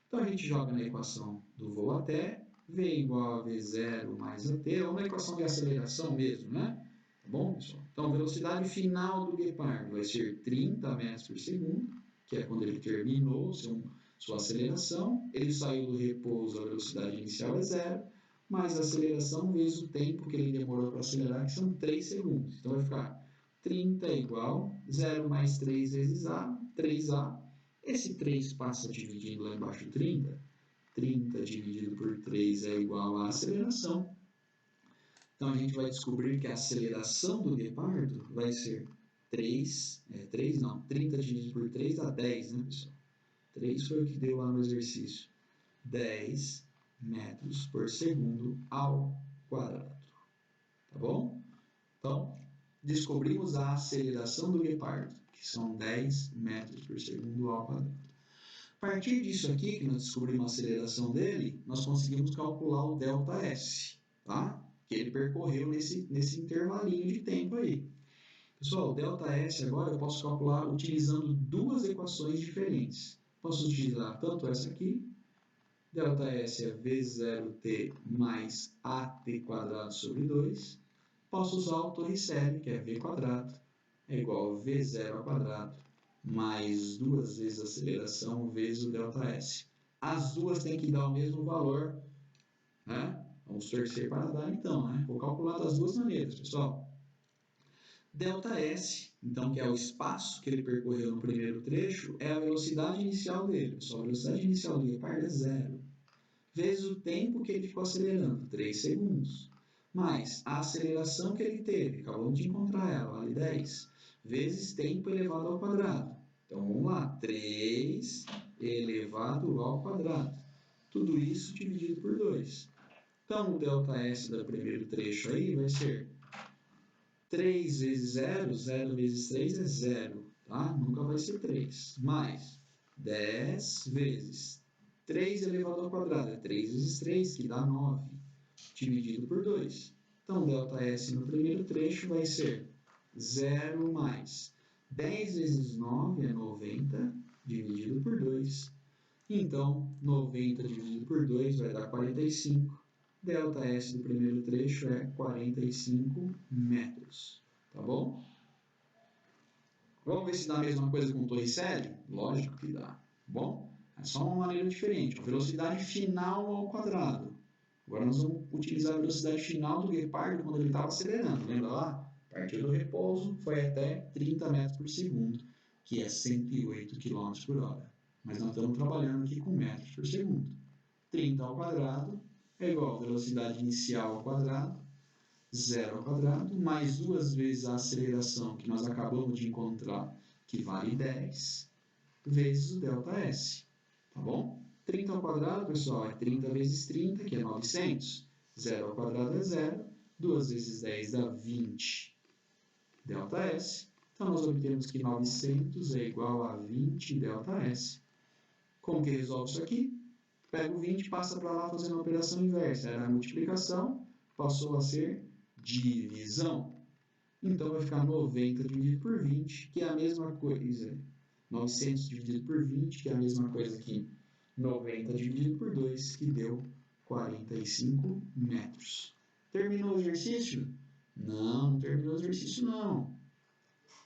Então a gente joga na equação do voo até, V igual a V0 mais AT, ou na equação de aceleração mesmo, né? Tá bom, pessoal? Então, a velocidade final do guepardo vai ser 30 metros por segundo, que é quando ele terminou sua aceleração. Ele saiu do repouso, a velocidade inicial é 0, mais a aceleração vezes o tempo que ele demorou para acelerar, que são 3 segundos. Então, vai ficar 30 igual 0 mais 3 vezes A, 3A. Esse 3 passa dividindo lá embaixo 30. 30 dividido por 3 é igual à aceleração. Então, a gente vai descobrir que a aceleração do guepardo vai ser 30 dividido por 3 dá 10, né, pessoal? 3 foi o que deu lá no exercício. 10 metros por segundo ao quadrado. Tá bom? Então, descobrimos a aceleração do guepardo, que são 10 metros por segundo ao quadrado. A partir disso aqui, que nós descobrimos a aceleração dele, nós conseguimos calcular o ΔS, tá? Que ele percorreu nesse intervalinho de tempo aí. Pessoal, o ΔS agora eu posso calcular utilizando duas equações diferentes. Posso utilizar tanto essa aqui, ΔS é V0t mais AT quadrado sobre 2. Posso usar o Torricelli, que é V quadrado, é igual a V0 ao quadrado, mais 2 vezes a aceleração vezes o ΔS. As duas têm que dar o mesmo valor, né? Vamos torcer para dar então, né? Vou calcular das duas maneiras, pessoal. ΔS, então, que é o espaço que ele percorreu no primeiro trecho, é a velocidade inicial dele. Pessoal, a velocidade inicial do guepardo é 0. Vezes o tempo que ele ficou acelerando, 3 segundos. Mais a aceleração que ele teve, acabamos de encontrar ela, vale 10. Vezes tempo elevado ao quadrado. Então, vamos lá, 3 elevado ao quadrado. Tudo isso dividido por 2. Então, o ΔS do primeiro trecho aí vai ser 3 vezes 0, 0 vezes 3 é 0, tá? Nunca vai ser 3. Mais 10 vezes 3 elevado ao quadrado, é 3 vezes 3, que dá 9, dividido por 2. Então, ΔS no primeiro trecho vai ser 0 mais 10 vezes 9 é 90, dividido por 2. Então, 90 dividido por 2 vai dar 45. ΔS do primeiro trecho é 45 metros. Tá bom? Vamos ver se dá a mesma coisa com torre série? Lógico que dá. Bom, é só uma maneira diferente. A velocidade final ao quadrado. Agora nós vamos utilizar a velocidade final do guepardo quando ele estava acelerando. Lembra lá? Partiu do repouso, foi até 30 metros por segundo, que é 108 km por hora. Mas nós estamos trabalhando aqui com metros por segundo. 30 ao quadrado é igual a velocidade inicial ao quadrado, 0 ao quadrado, mais 2 vezes a aceleração que nós acabamos de encontrar, que vale 10, vezes o ΔS. Tá bom? 30 ao quadrado, pessoal, é 30 vezes 30, que é 900. 0 ao quadrado é 0. 2 vezes 10 dá 20 ΔS. Então, nós obtemos que 900 é igual a 20 ΔS. Como que resolve isso aqui? Pega o 20 e passa para lá fazendo a operação inversa. Era a multiplicação, passou a ser divisão. Então, vai ficar 90 dividido por 20, que é a mesma coisa. 900 dividido por 20, que é a mesma coisa que 90 dividido por 2, que deu 45 metros. Terminou o exercício? Não, não terminou o exercício não.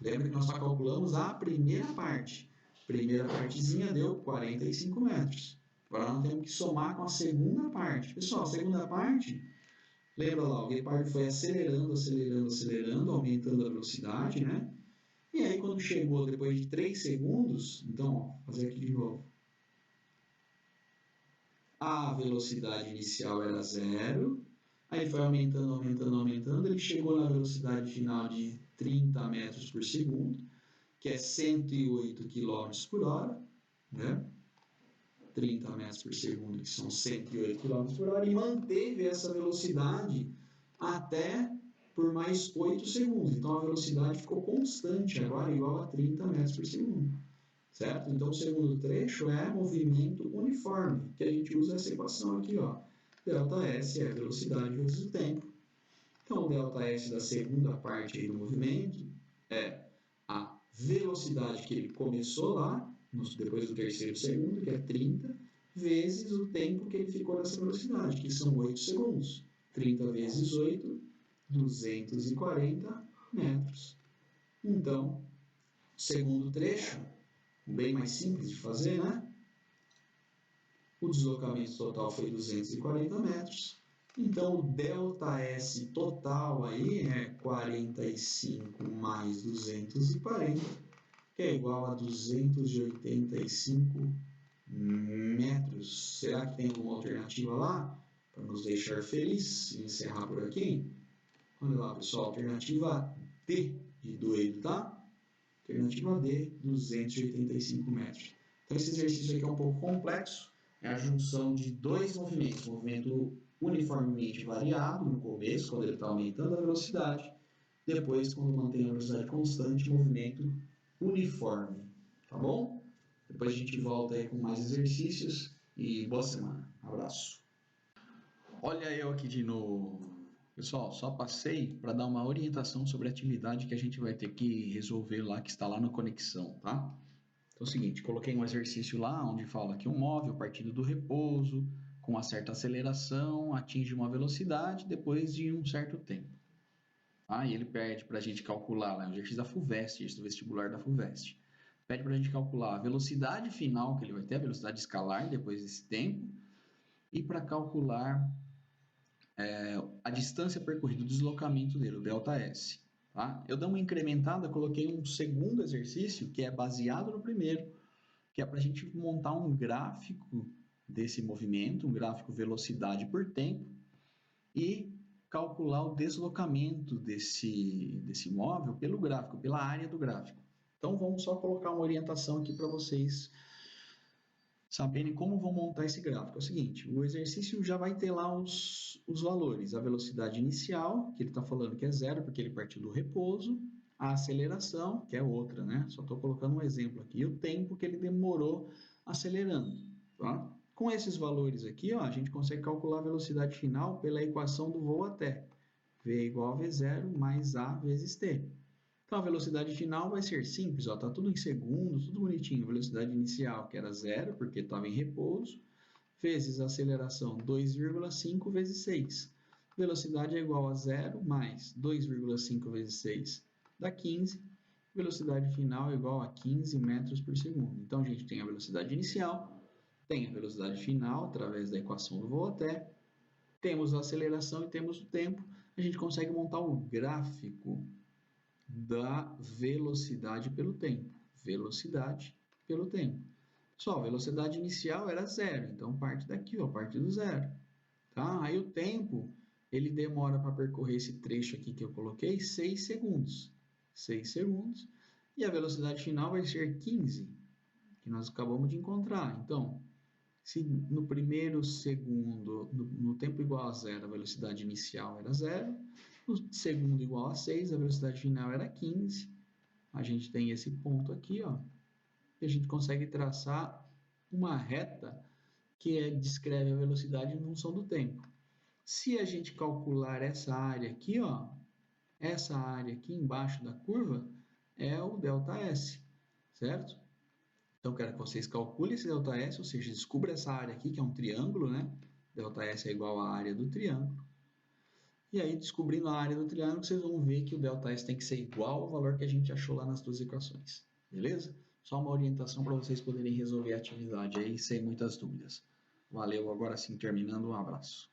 Lembra que nós só calculamos a primeira parte. Primeira partezinha deu 45 metros. Agora nós temos que somar com a segunda parte. Pessoal, a segunda parte, lembra lá, o guepardo foi acelerando, acelerando, acelerando, aumentando a velocidade, né? E aí quando chegou depois de 3 segundos, então, ó, vou fazer aqui de novo. A velocidade inicial era 0, aí foi aumentando, aumentando, aumentando, ele chegou na velocidade final de 30 metros por segundo, que é 108 km por hora, né? 30 metros por segundo, que são 108 km por hora, e manteve essa velocidade até por mais 8 segundos. Então a velocidade ficou constante, agora igual a 30 metros por segundo. Certo? Então o segundo trecho é movimento uniforme, que a gente usa essa equação aqui, ó. ΔS é a velocidade vezes o tempo. Então o ΔS da segunda parte aí do movimento é a velocidade que ele começou lá, depois do terceiro segundo, que é 30, vezes o tempo que ele ficou nessa velocidade, que são 8 segundos. 30 vezes 8, 240 metros. Então, segundo trecho, bem mais simples de fazer, né? O deslocamento total foi 240 metros. Então, o ΔS total aí é 45 mais 240, que é igual a 285 metros. Será que tem alguma alternativa lá? Para nos deixar felizes e encerrar por aqui? Olha lá, pessoal, alternativa D de doido, tá? Alternativa D, 285 metros. Então, esse exercício aqui é um pouco complexo. É a junção de dois movimentos. Movimento uniformemente variado no começo, quando ele está aumentando a velocidade. Depois, quando mantém a velocidade constante, movimento uniforme. Tá bom? Depois a gente volta aí com mais exercícios. E boa semana. Abraço. Olha eu aqui de novo. Pessoal, só passei para dar uma orientação sobre a atividade que a gente vai ter que resolver lá, que está lá na conexão, tá? Então é o seguinte, coloquei um exercício lá onde fala que um móvel partindo do repouso, com uma certa aceleração, atinge uma velocidade depois de um certo tempo. Tá? E ele pede para a gente calcular, lá, o exercício da FUVEST, isso do vestibular da FUVEST. Pede para a gente calcular a velocidade final que ele vai ter, a velocidade escalar depois desse tempo, e para calcular a distância percorrida, o deslocamento dele, o ΔS. Tá? Eu dei uma incrementada, coloquei um segundo exercício que é baseado no primeiro, que é para a gente montar um gráfico desse movimento, um gráfico velocidade por tempo, e calcular o deslocamento desse móvel pelo gráfico, pela área do gráfico. Então, vamos só colocar uma orientação aqui para vocês saberem como vão montar esse gráfico. É o seguinte, o exercício já vai ter lá os valores, a velocidade inicial, que ele está falando que é zero, porque ele partiu do repouso, a aceleração, que é outra, né? Só estou colocando um exemplo aqui, e o tempo que ele demorou acelerando, tá? Com esses valores aqui, ó, a gente consegue calcular a velocidade final pela equação do voo até. V é igual a V0 mais A vezes T. Então, a velocidade final vai ser simples, está tudo em segundos, tudo bonitinho. Velocidade inicial, que era zero, porque estava em repouso, vezes a aceleração 2,5 vezes 6. Velocidade é igual a zero mais 2,5 vezes 6 dá 15. Velocidade final é igual a 15 metros por segundo. Então, a gente tem a velocidade inicial, tem a velocidade final, através da equação do voo até, temos a aceleração e temos o tempo. A gente consegue montar o gráfico da velocidade pelo tempo. Velocidade pelo tempo. Só a velocidade inicial era zero, então parte daqui, ó, parte do zero. Tá? Aí o tempo, ele demora para percorrer esse trecho aqui que eu coloquei 6 segundos. 6 segundos. E a velocidade final vai ser 15, que nós acabamos de encontrar. Então, se no primeiro segundo, no tempo igual a zero, a velocidade inicial era zero, no segundo igual a 6, a velocidade final era 15. A gente tem esse ponto aqui, ó, e a gente consegue traçar uma reta que descreve a velocidade em função do tempo. Se a gente calcular essa área aqui, ó, essa área aqui embaixo da curva é o ΔS, certo? Então, quero que vocês calculem esse ΔS, ou seja, descubra essa área aqui, que é um triângulo, né? ΔS é igual à área do triângulo. E aí, descobrindo a área do triângulo, vocês vão ver que o ΔS tem que ser igual ao valor que a gente achou lá nas duas equações. Beleza? Só uma orientação para vocês poderem resolver a atividade aí sem muitas dúvidas. Valeu, agora sim, terminando, um abraço.